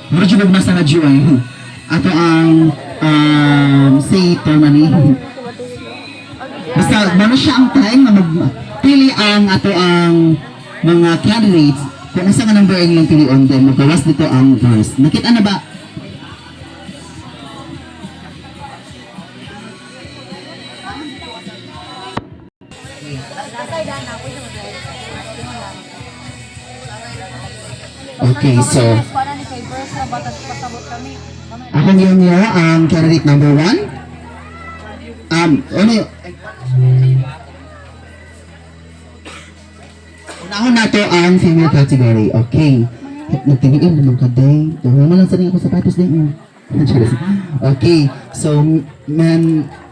meron siya na sa radyo ay, ato ang, say, termani. Basta, meron siya ang time na magpili ang ato ang mga candidates, kung asa nga number ang ilang pilion, then magbawas dito ang verse. Nakita na ba? Okay, so ako ngayon niya ang candidate number 1. Ano unahon na to ang female category. Okay. Nagtingin naman ka day. Tuhan mo lang sa rin ako sapatos din. Okay. So,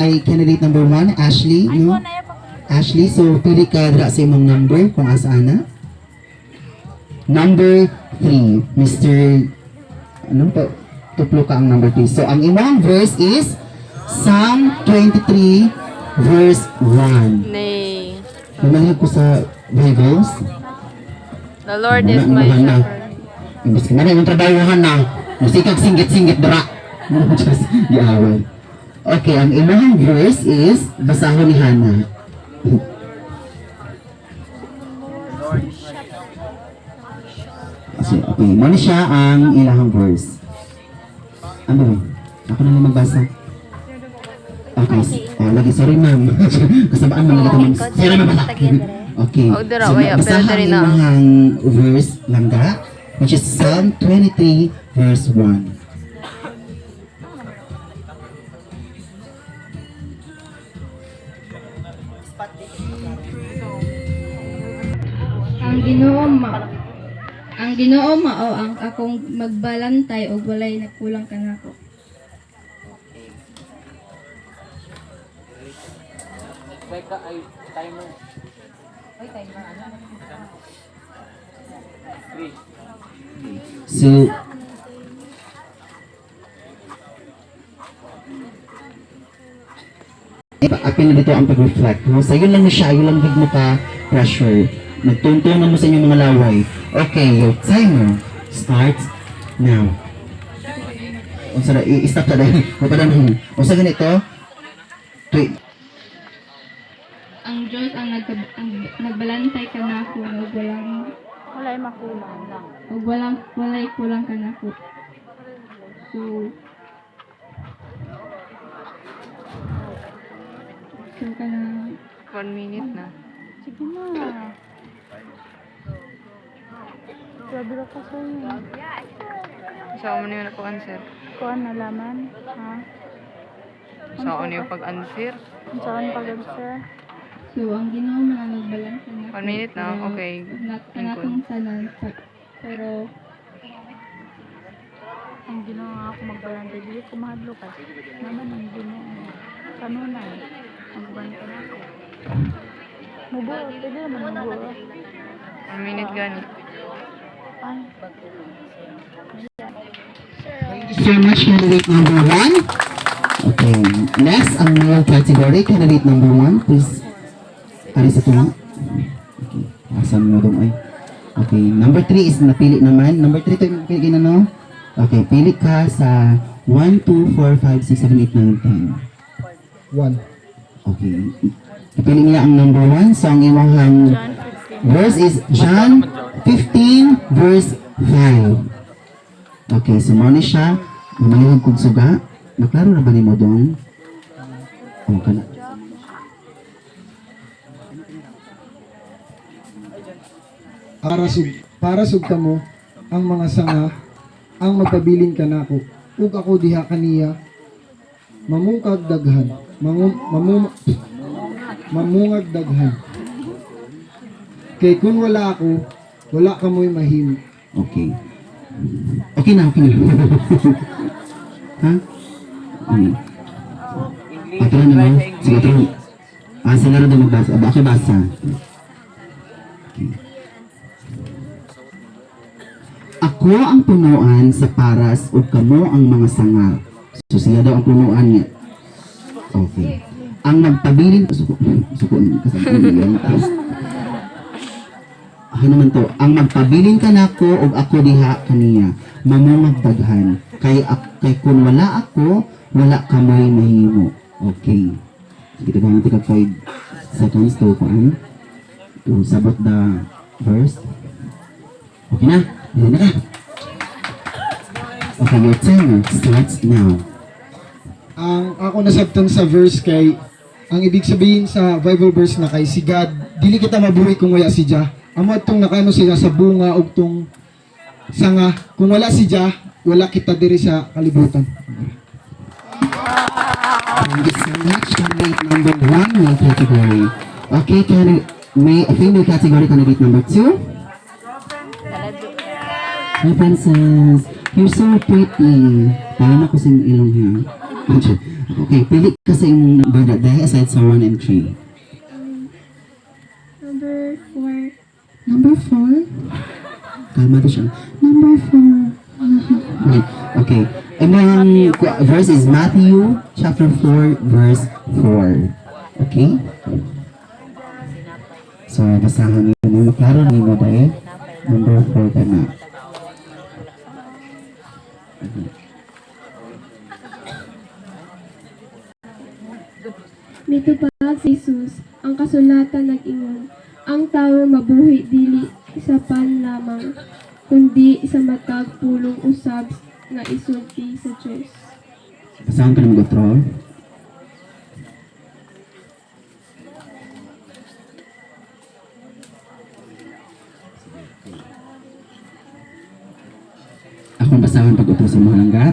ay candidate number 1, Ashley. No? Ashley, so pili ka dra sa imong number kung asaan na. Number 3, Mr. Ano po? Tuplo ka ang number 3. So, ang imong verse is Psalm 23, verse 1. Nay. Namalig ko sa Bibles. The Lord is my shepherd. Imbis ka na yung trabahuhan na. Musikag singgit-singgit dra. Just giaway. Okay, ang imong verse is basahon ni Hannah. Okay, muna siya ang ilahang verse. Ano ba? Ako na lang magbasa. Okay, lagi, sorry ma'am. Kasabaan mo lagi ito ma'am. Sira na bala. Okay, Oh, dira, so waya, pero basahan diri ang na. ilahang verse langga, which is Psalm 23, verse 1. Ang Ginoo mao ang akong magbalantay og walay nagkulang kanako. So, apil na dito ang pag-reflect. No? So, yun lang na siya, yun lang big mo ka pressure. Nagtuntunan mo sa inyong mga laway. Okay, your timer starts now. O sa i-stop sa dahil. O sa ganito, Ang Diyos ang nagbalantay kanako og walay makulang lang. Og walay kulang kanako. So kana 1 minute na. sige na. Grabe ra ka sa inyo. Sa mo niyo na pag-answer. Kuan nalaman, ha? Sa mo niyo pag-answer. Saan pag-answer? So, ang ginawa mo na nagbalansa na. 1 minute na, okay. Natong tanan. Pero, Ang ginawa ako magbalanta, dili ko mahadlo ka. Naman ang ginawa. Kanunay. Magbalanta na ako. Mubuo, pwede naman mubuo. 1 minute gani. Ay, Thank you so much, candidate number 1. Okay, next, ang male category, candidate number 1, please. Ari sa tunga. Okay, asan mo dong ay. Okay, number 3 is napili naman. Number 3 ito yung pili na no? Okay, pili ka sa 1, 2, 4, 5, 6, 7, 8, 9, 10. 1. Okay. Ipili niya ang number 1. So, ang imong verse is John 15, verse 5. Okay, so mo ni siya. Mamalihog kong suga. Naklaro na ba ni mo dong? Oh, kana. Para sug kamo ang mga sanga ang magpabilin kanako ug ako diha kaniya mamungkag daghan mamungag daghan kay kun wala ako wala kamoy mahimo. Okay. Okay na, okay na. Ha? Ito na naman. Sige, ito. Sila rin magbasa. Ako basa. Okay. Ako ang punuan sa paras o kamo ang mga sanga. So siya daw ang punuan niya. Okay. Ang nagpabilin, suko kasama ano naman to, ang magpabilin ka nako o ako diha kaniya, mamungag daghan. Kay kung wala ako, wala kamoy mahimo. Okay. Sige, tagahan natin 5 seconds to sabot the verse. Okay na? Yan na ka. Okay, your timer starts now. Ang ako nasabtan sa verse kay ang ibig sabihin sa Bible verse na kay si God dili kita mabuhi kung wala si Jah. Amo itong nakano sila sa bunga ug tong sanga. Kung wala si Jah, wala kita diri sa kalibutan. Thank you so much. Candidate number 1, male category. Okay, may female category, candidate number 2. Hi, Princess. You're so pretty. Paano ko sa ilong niya? Okay, pili ka sa yung birthday aside sa 1 and 3. number 4. Number 4? Kalmado siya. Number 4. Okay. And then, verse is Matthew chapter 4, verse 4. Okay? So, basahan niyo na. Maklaro niyo na dahil. Number 4 ka na. Okay. Mitupad si Jesus, ang kasulatan nag-ingon, ang tao mabuhi dili sa pan lamang, kundi sa matag pulong usab nga isulti sa Diyos. Basahan ka na mag-otro. Akong basahan pag-otro sa mga langga.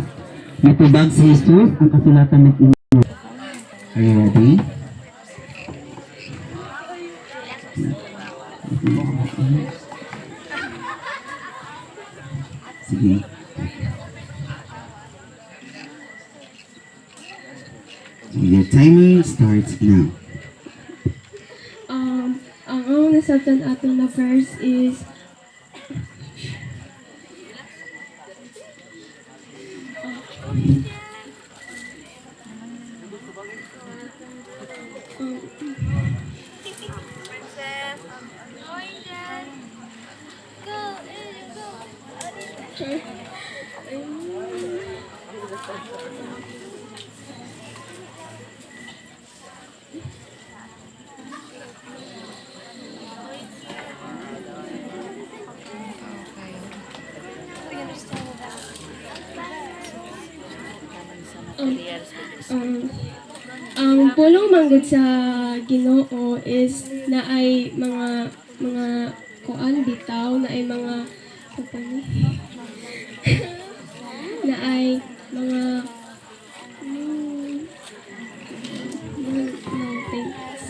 Mitubag si Jesus, ang kasulatan nag-ingon. Are you ready? Sige. Your timer starts now. Ang nasabtan aton na verse is ang pulong manggod sa Ginoo is na ay mga kuan bitaw na ay mga sa pani. Na ay mga mountains.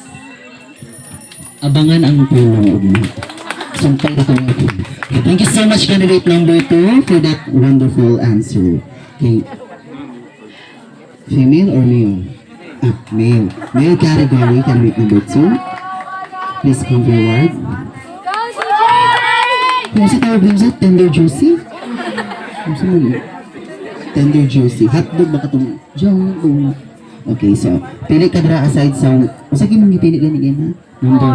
Abangan ang tulong. Sumpay na kami. Okay, thank you so much, candidate number 2, for that wonderful answer. Okay. Female or male? Ah, male. Male category, candidate number 2. Please come forward. Kung sa tawag lang sa tender juicy? Kung sa mga tender juicy. Hotdog ba ka itong? Diyan. Okay, so, pili ka dra aside sa... Masagi mong ipili gani ha? Number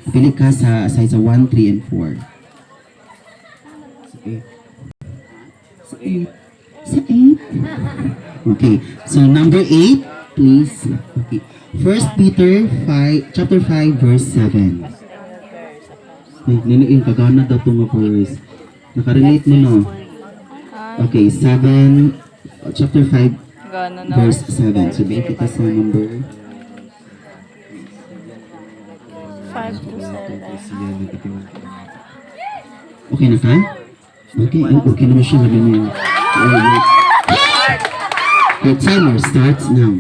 4. Pili ka sa aside sa 1, 3, and 4. Sa 8. Sa 8? Okay, so number 8, please. Okay. 1 Peter 5, chapter 5, verse 7. Ay, niniin ka, gana daw itong verse. Nakarelate mo, no? Okay, 7, chapter 5, Gana na. verse 7. So, bigyan kita sa number 5 to 7. okay na ka? Okay, okay naman siya. Labi niya. Your timer starts now.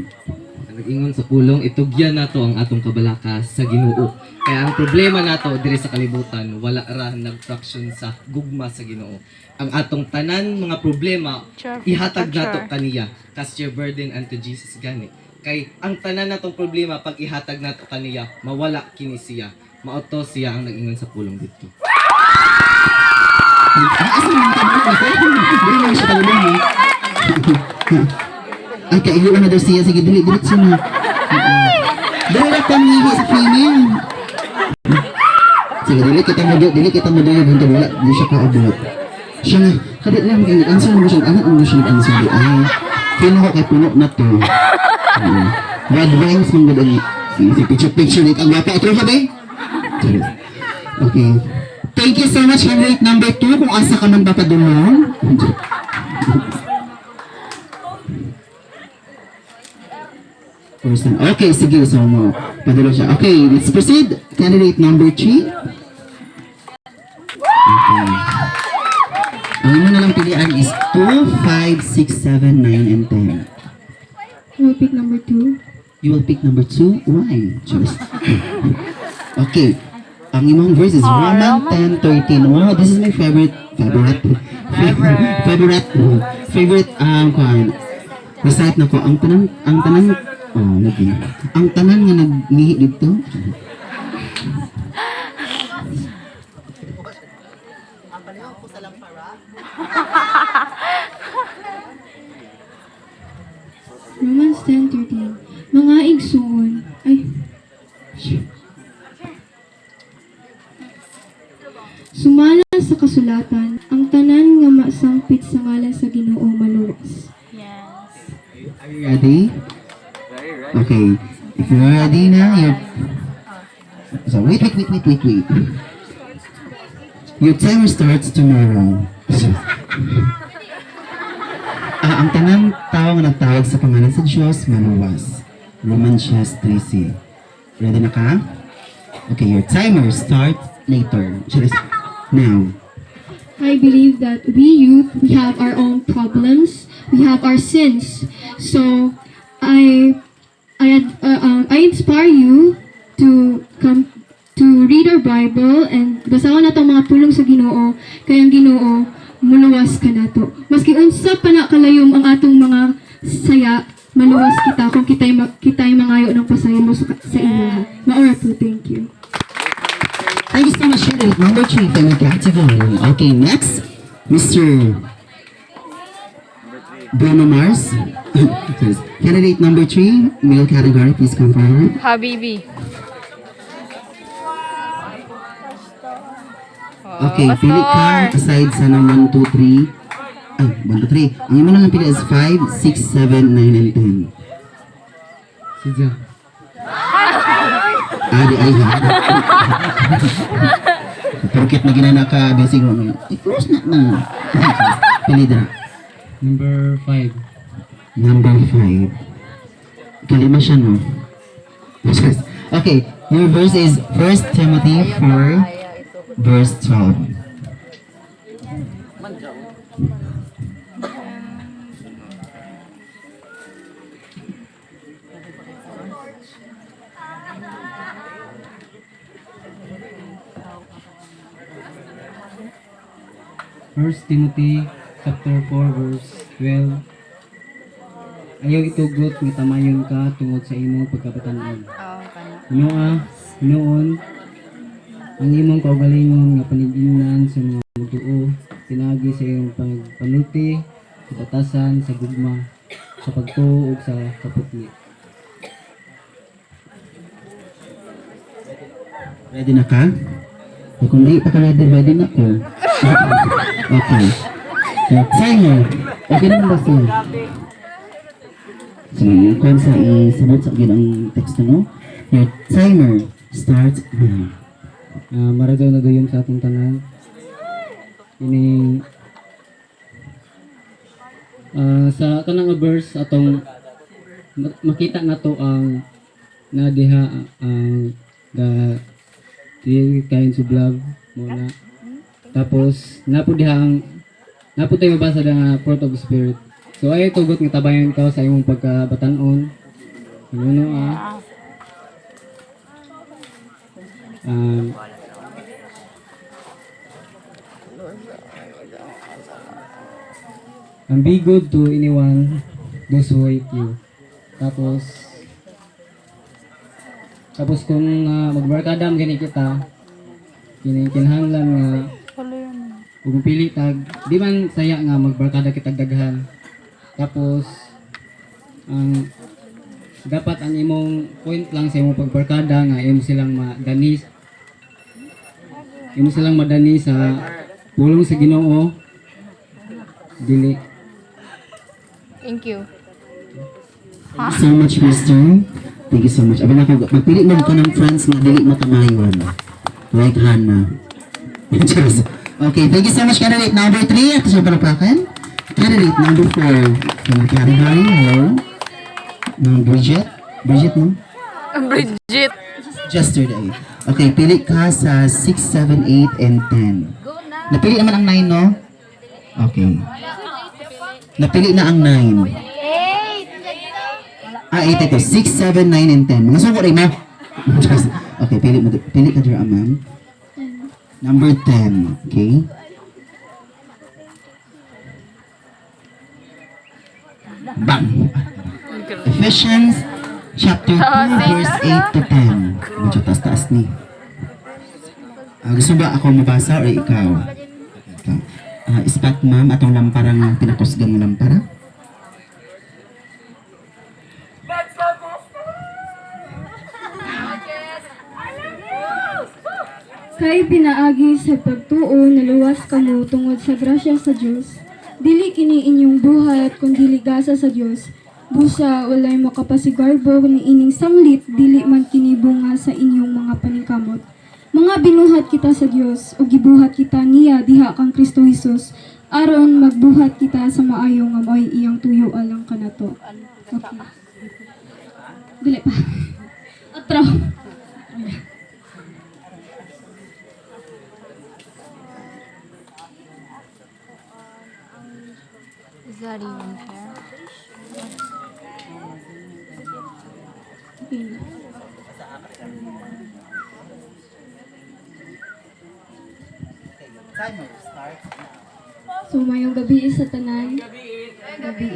Nag-ingon sa pulong, itugyan nato ang atong kabalaka sa Ginoo. Kaya ang problema nato diri sa kalibutan, wala ra nag-fraction sa gugma sa Ginoo. Ang atong tanan mga problema, ihatag nato kaniya. Cast your burden unto Jesus gani. Kay ang tanan natong problema pag ihatag nato kaniya, mawala kini siya. Mauto siya ang nag-ingon sa pulong dito. Ay, kailuan na daw siya. Sige, dili siya na. Dili na panghihi sa female. Sige, dili kita mo dili. Bunto, wala. Di siya kaabot. Siya nga, kadit lang. Answer mo siya. Anak mo siya nag-answer. Ay, feel ko kay puno na to. Bad vibes mong gano'n. Sige, picture dito. Ang gapa. Ito ka ba? Okay. Thank you so much, candidate number 2. Kung asa ka man papadulong. Person. Okay, sige. So, padulong siya. Okay, let's proceed. Candidate number 3. Okay. Ang imo na lang pilihan is 2, 5, 6, 7, 9, and 10. I will pick number 2. You will pick number 2? Why? Just. Okay. Ang imong verse is Romans 10:13. Wow, this is my favorite. Kuan. Recite na ko ang tanan lagi. Ang tanan nga nagnihi dito. Romans 10:13. Mga igsoon. Ay. Sumala sa kasulatan, ang tanan nga masangpit sa ngalan sa Ginoo maluwas. Yes. Are you ready? Okay. If you're ready na, so wait. Your timer starts tomorrow. Ang tanang tao nga nagtawag sa pangalan sa Diyos, maluwas. Romans 3:3. Ready na ka? Okay, your timer starts later. Now. I believe that we youth, we have our own problems, we have our sins. So, I inspire you to come to read our Bible and basahan na itong mga pulong sa Ginoo. Kaya ang Ginoo, muluwas ka na to. Maski unsa pa na kalayom ang atong mga saya, maluwas kita kung kita'y mangayo ng pasaylo sa iya. Maura po, thank you. Thank you so much, candidate number 3, family category. Okay, next, Mr. Bruno Mars. Candidate number 3, male category, please come forward. Habibi. Okay, pili ka aside sa ng 1, 2, 3. Ay, 1, 2, 3. Ang imo lang pili is 5, 6, 7, 9, and 10. Sige. Adi ay ha. Porkit na ginanaka, basic mo. I-close na. Pili dra. Number 5. Number 5. Kalima siya, no? Okay, your verse is 1 Timothy 4, verse 12. 1 Timothy chapter 4 verse 12. Ayaw itugot nga tamayon ka tungod sa imong pagkabatanon. Noon, ang imong kaugalingon nga panigingnan sa mga mutuo, pinagi sa iyong pagpanulti, sa batasan, sa gugma, sa pagtuo ug sa kaputli. Ready na ka? Kung di pa ka ready na ko. Okay. Timer. Okay naman ba sir? So, kung sa isabot sa akin ang text mo, your timer starts now. Maragaw na gayom sa atong tanan. Ini sa kanang nga verse atong makita nato ang nadiha ang the three kinds of love muna. Tapos napo tayo mabasa nga fruit of the spirit. So ay tugot nga tabayan ka sa imong pagkabatanon. And be good to anyone, those who hate you. Tapos kung magbarkadam gani kita, kinahanglan nga kung pili tag, di man saya nga magbarkada kita daghan. Tapos ang dapat ang imong point lang sa imong pagbarkada nga imo silang madani sa pulong sa Ginoo. Dili. Thank you. Thank you so much, Mister. Thank you so much. Abi na ko magpili man ka ng friends nga dili matamayon. Like Hannah. Okay, thank you so much, candidate number 3. At siya palapakan. Candidate number 4. Kari Hari, hello. Bridget? Bridget, no? Bridget. Yesterday. Okay, pili ka sa 6, 7, 8, and 10. Napili naman ang 9, no? Okay. Napili na ang 9. 8 ito. 6, 7, 9, and 10. Mga suko rin mo. Okay, pili ka dyan, ma'am. Number 10. Okay. Bang! Ephesians chapter 2 verse 8 to 10. Medyo taas-taas ni. Gusto ba ako mabasa or ikaw? Ikaw. Ispat ma'am, atong lamparang pinakusgan mo lampara. Kay pinaagi sa pagtuo naluwas kamo tungod sa grasya sa Dios. Dili kini inyong buhat kun dili gasa sa Dios. Busa walay makapasigarbo ni ining sanglit dili man kini bunga sa inyong mga paningkamot. Mga binuhat kita sa Dios ug gibuhat kita niya diha kang Kristo Jesus aron magbuhat kita sa maayo nga mo'y iyang tuyo alang kanato. Okay. Dili pa. Atro. Is that even fair? So mayong gabi sa tanan. Gabi.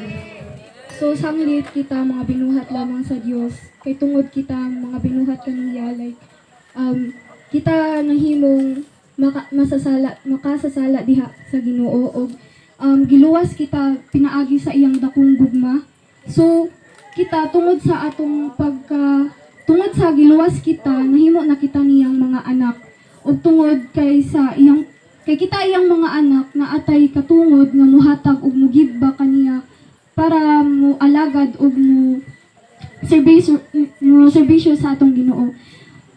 So sanglit kita mga binuhat lamang sa Dios. Kay tungod kita mga binuhat kaniya like kita nahimong makasasala diha sa Ginoo og giluwas kita pinaagi sa iyang dakong gugma. So kita tungod sa giluwas kita nahimo na kita niyang mga anak ug tungod kay kita iyang mga anak na atay katungod nga muhatag ug mugibba kaniya para mo alagad ug mo serbisyo sa atong Ginoo.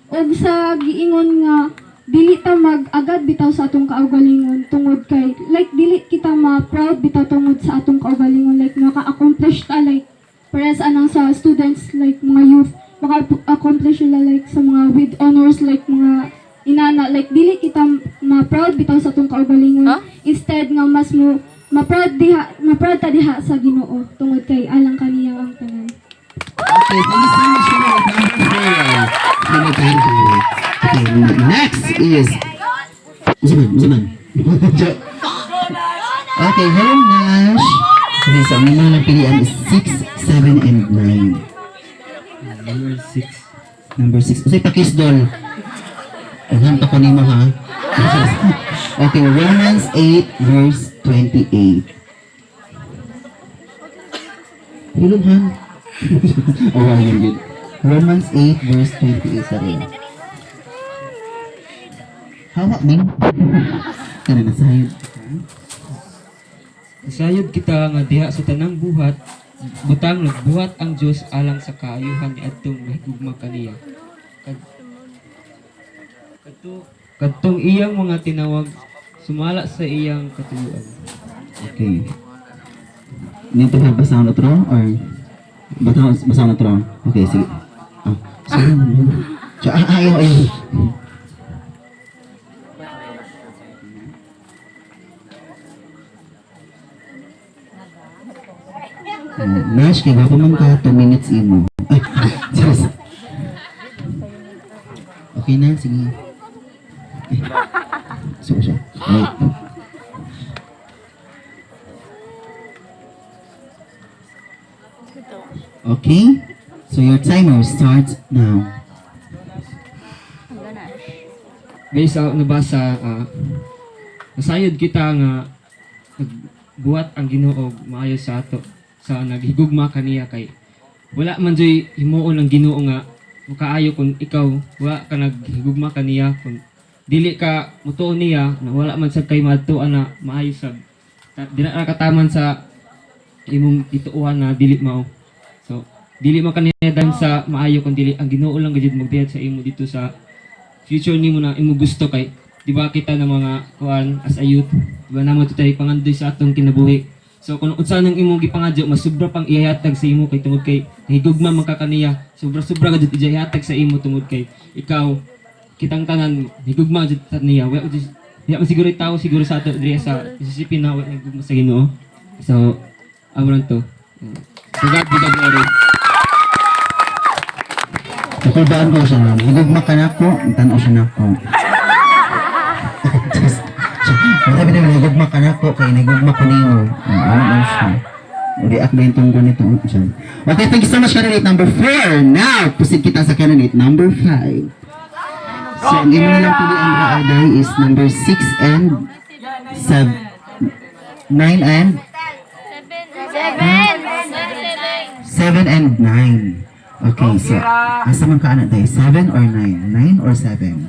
Ug sa giingon nga dili ta mag-agad bitaw sa atong kaugalingon tungod kay like dili kita ma-proud bitaw tungod sa atong kaugalingon like maka-accomplish ta like pares anang sa students like mga youth maka-accomplish sila like sa mga with honors like mga inana like dili kita ma-proud bitaw sa atong kaugalingon instead nga mas mo ma-proud ta diha sa Ginoo tungod kay alang kaniya ang tanan. Okay, thank you so much for that. Thank you. Okay, next is Zaman. Okay, hello Nash. Okay, so ang mga pilihan is 6, 7, and 9. Number 6. Number 6. Kasi pakis doll. Ayan, ako nimo ha. Okay, Romans 8 verse 28. Hilom ha. Oh, yun good. Romans 8 verse 28. Sorry. Hawak din. Kana na sa'yo. Sayod kita nga diha sa tanang buhat, butang nagbuhat ang Dios alang sa kaayuhan ni adtong mahigugma kaniya. Kadtong iyang mga tinawag sumala sa iyang katuyoan. Okay. Nito ba basahan na to or basahan na to? Okay, sige. Ah, sige. Ayaw. Nash, kaya ba man ka 2 minutes imo? Ay, sorry. Okay na, sige. So siya. Wait. Okay? So your timer starts now. Based sa nabasa, nasayod kita nga nagbuhat ang Ginoo maayo sa ato sa naghigugma kaniya kay wala man joy himuon ang Ginoo nga makaayo kung ikaw wala ka naghigugma kaniya kung dili ka mutuon niya na wala man sad kay madtuan na maayo sa dili na kataman sa imong ituuhan na dili mao. So dili man kaniya dan sa maayo kung dili ang Ginoo lang gid magdiyat sa imo dito sa future nimo na imo gusto kay di ba kita ng mga kuan as a youth di ba namo tay pangandoy sa atong kinabuhi. So kung unsa nang imong gipangadyo mas sobra pang ihatag sa imo kay tungod kay higugma man ka kaniya sobra gid ihatag sa imo tungod kay ikaw kitang tanan higugma jud ta niya wa diya man siguro tawo siguro sa ato diri sa Mississippi na wa higugma sa Ginoo. So amron to to God be the glory. Nakudaan ko siya na. Higugma ka na ko, tanaw siya na ko. Sabi na, higugma ka na ko, kaya higugma ko niyo. Ano ba siya? React na yung tungkol nito. Okay, thank you so much, candidate number 4. Now, proceed kita sa candidate number 5. So, ang imo nilang pilihan na aday is number 6 and 7. 9 and? 7 and 9. Okay, so, asa man ka anak tayo? 7 or 9? 9 or 7?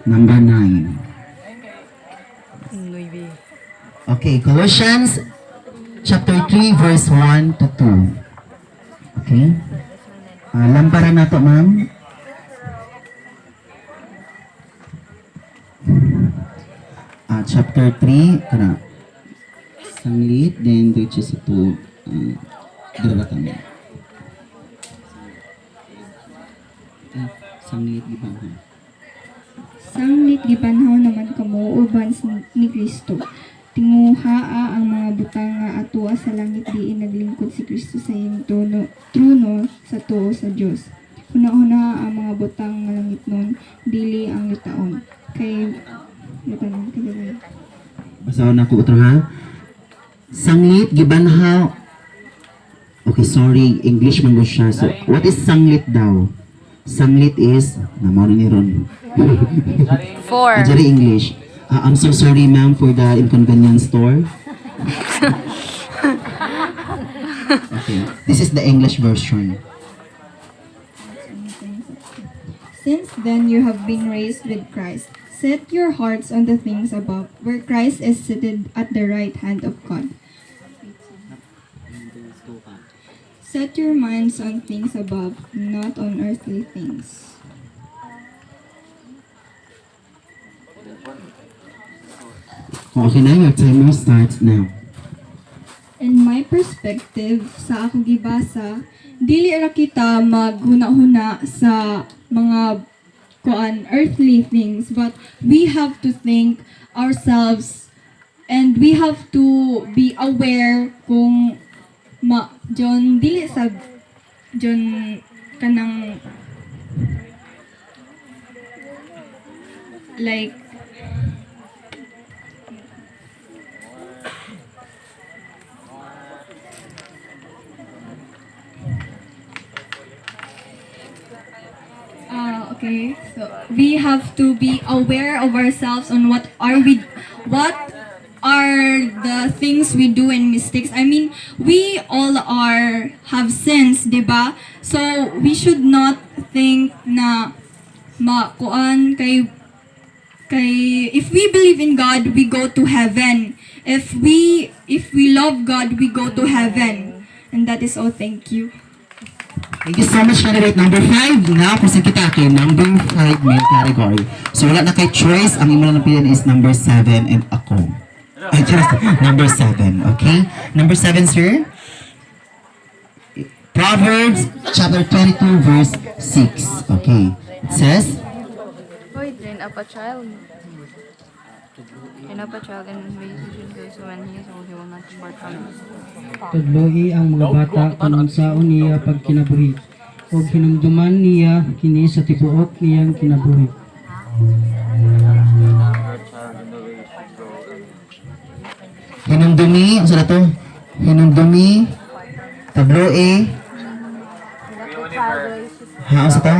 Number 9. Okay, Colossians chapter 3 verse 1 to 2. Okay? Lamparan na to, ma'am. Chapter 3, kana. Sanglit, then reaches to Diratan. Sanglit gibanhaw. Sanglit gibanhaw naman kamo uban ni Kristo. Tinguhaa ang mga butanga atua sa langit diin naglingkod si Kristo sa iyang trono sa tuo sa Dios. Huna-huna ang mga butang nga langit nun, dili ang litaon. Kay litaon kay Basahan ako utro ha. Sanglit gibanhaw. Okay, sorry, English man siya. So, what is sanglit daw? Sanglit is, naman ni Ron. 4. Ajari English. I'm so sorry ma'am for the inconvenience store. Okay, this is the English version. Since then you have been raised with Christ. Set your hearts on the things above, where Christ is seated at the right hand of God. Set your minds on things above, not on earthly things. Okay na, your timer starts now. In my perspective, sa ako gibasa, dili ra kita maghuna-huna sa mga earthly things, but we have to think ourselves and we have to be aware kung John dili sa John kanang like Okay, so we have to be aware of ourselves on what are the things we do and mistakes. I mean, we all have sins, diba? So we should not think na kuan kay if we believe in God, we go to heaven. If we love God, we go to heaven. And that is all. Thank you. Thank you so much, candidate number 5. Now, present kita kay number 5 male category. So, wala na kay choice. Ang imo lang napilian is number 7 and ako. Ay, just number 7, okay? Number 7, sir. Proverbs chapter 22, verse 6. Okay. It says, Boy, train up a child. Train up a child and raise him good so when he is old, he will not depart from it. Tudloy ang mga bata kung unsaon niya pag kinabuhi. O hinumduman niya kini sa tibuok niyang kinabuhi. hinumdumi, ang sa to? Hinumdumi, tabloe, ang sa to?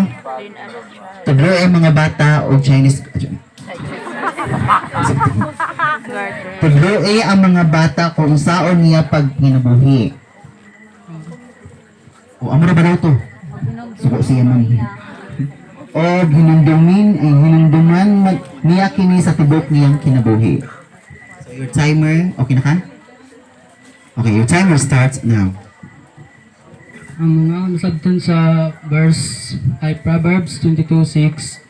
Tabloe mga bata o Chinese, tabloe ang mga bata kung saon niya pag kinabuhi. O, amo na ba daw to? Suko siya man. O, hinumduman niya kini sa tibok niyang kinabuhi. So, your timer, okay na ka? Okay, your timer starts now. Ang mga nasabtan sa verse ay Proverbs 22:6.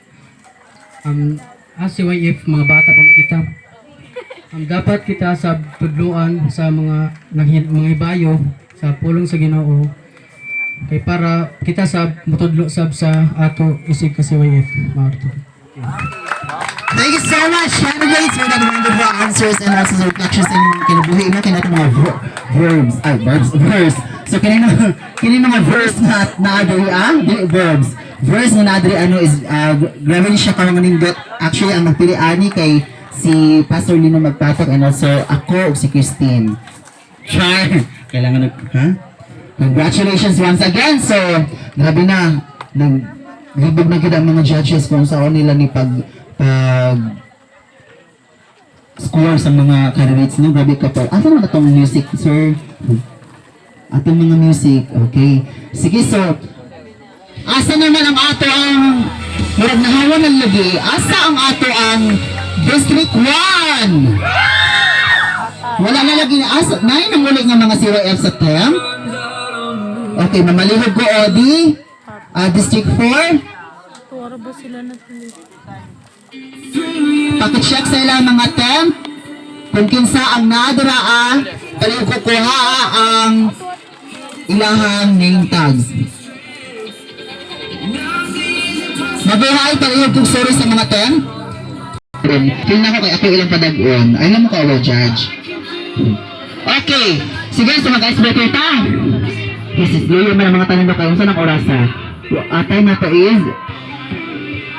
CYF, mga bata pa man kita. Dapat kita sa tudluan sa mga ibayo sa pulong sa Ginoo kay para kita sa mutudlo sab sa ato isig ka CYF. Thank you so much, candidates, for that wonderful answers and also the reflections in kinabuhi na kinatong mga verbs. So, kini mga verbs na naadri verbs. Verse na naadri is, grabe ni siya karong nindot. Actually, ang nagpiliani kay si Pastor Lino Magpatok and also ako o si Christine. Char! Kailangan Congratulations once again. So, grabe na. Naglibog na kita ang mga judges kung saan nila ni pag score sa mga candidates no. Grabe ka po. Asa naman itong music, sir? Atong mga music. Okay. Sige, so, asa naman ang ato ang murag nahawan ng lagi? Asa ang ato ang District 1? Wala na lagi na asa. Nain ang ulit nga mga CYF sa TEM? Okay, mamalihog ko, Odi. District 4? Tuwara ba sila na tuloy? Pakicheck sa ilang mga TEM. Kung kinsa ang naadara palihog ko kuha ang ilahang name tags. Mabuhay palihog kong sorry sa mga TEM. Feel na ko kay ako ilang padag-on. Ay na mo ka, judge. Okay. Sige, so mag-icebreaker ta. Yes, is loyo man ang mga tanong kayo. Saan ang oras ha? Time na to is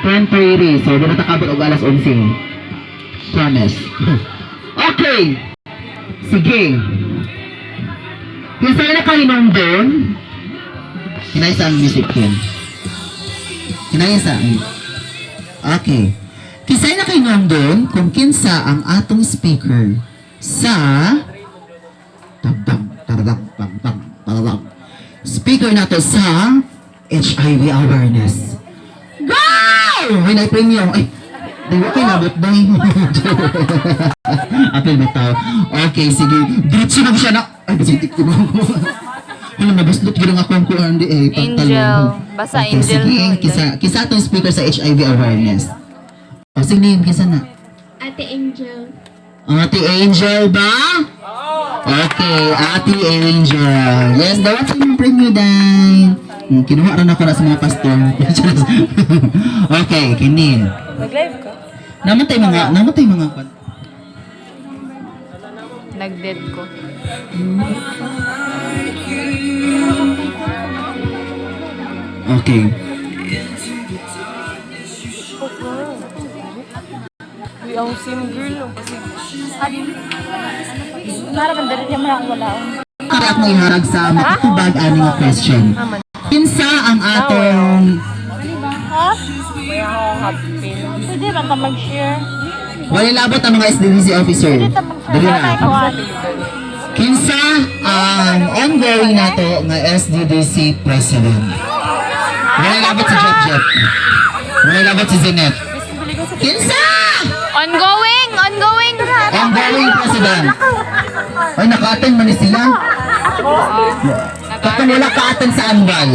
10:30. So, di na takabot og alas 11. Promise. Okay. Sige. Kung saan na kaninong doon, kinaysa ang music yun. Kinaysa. Okay. Kisay na kayo nandun kung kinsa ang atong speaker sa speaker nato sa HIV awareness. Go! May na-premium. Ay, diba kayo nabot ba? Apel bitaw. Okay, sige. Diretso lang siya na. Ay, basitik ko. Ano, nabaslot ko lang ako ang kuhan di eh. Angel. Basta okay, Angel. Sige, kisa atong speaker sa HIV awareness. O, sige name, kisa na. Ate Angel. Ate Angel ba? Okay, Ate Angel. Yes, dapat yung premium dahil. Kinuha rin ako na sa mga pastor. Okay, kinin. Mag-live ka? Namatay mga Nag-dead ko. Okay. Uy, ang same girl lang kasi. Naraman dali niya man ako wala. Kaya akong iharag sa makatubag aning question. Kinsa ang atong Pwede ba ka mag-share? Wala labot ang mga SDDC officer. Dali na. Kinsa ang ongoing nato nga SDDC president. Wala labot si Jeff. Wala labot si Zenet. Kinsa! Ongoing Ongoing president. Ay, naka-attend man ni sila. Katong wala ka-attend sa anbal.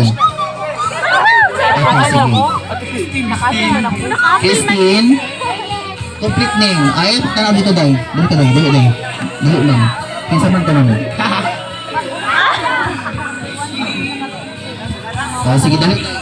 Okay, sige. Christine. Complete name. Ay, tanaw dito daw. Dali lang. Kinsa man tanong. Oh, sige, dali.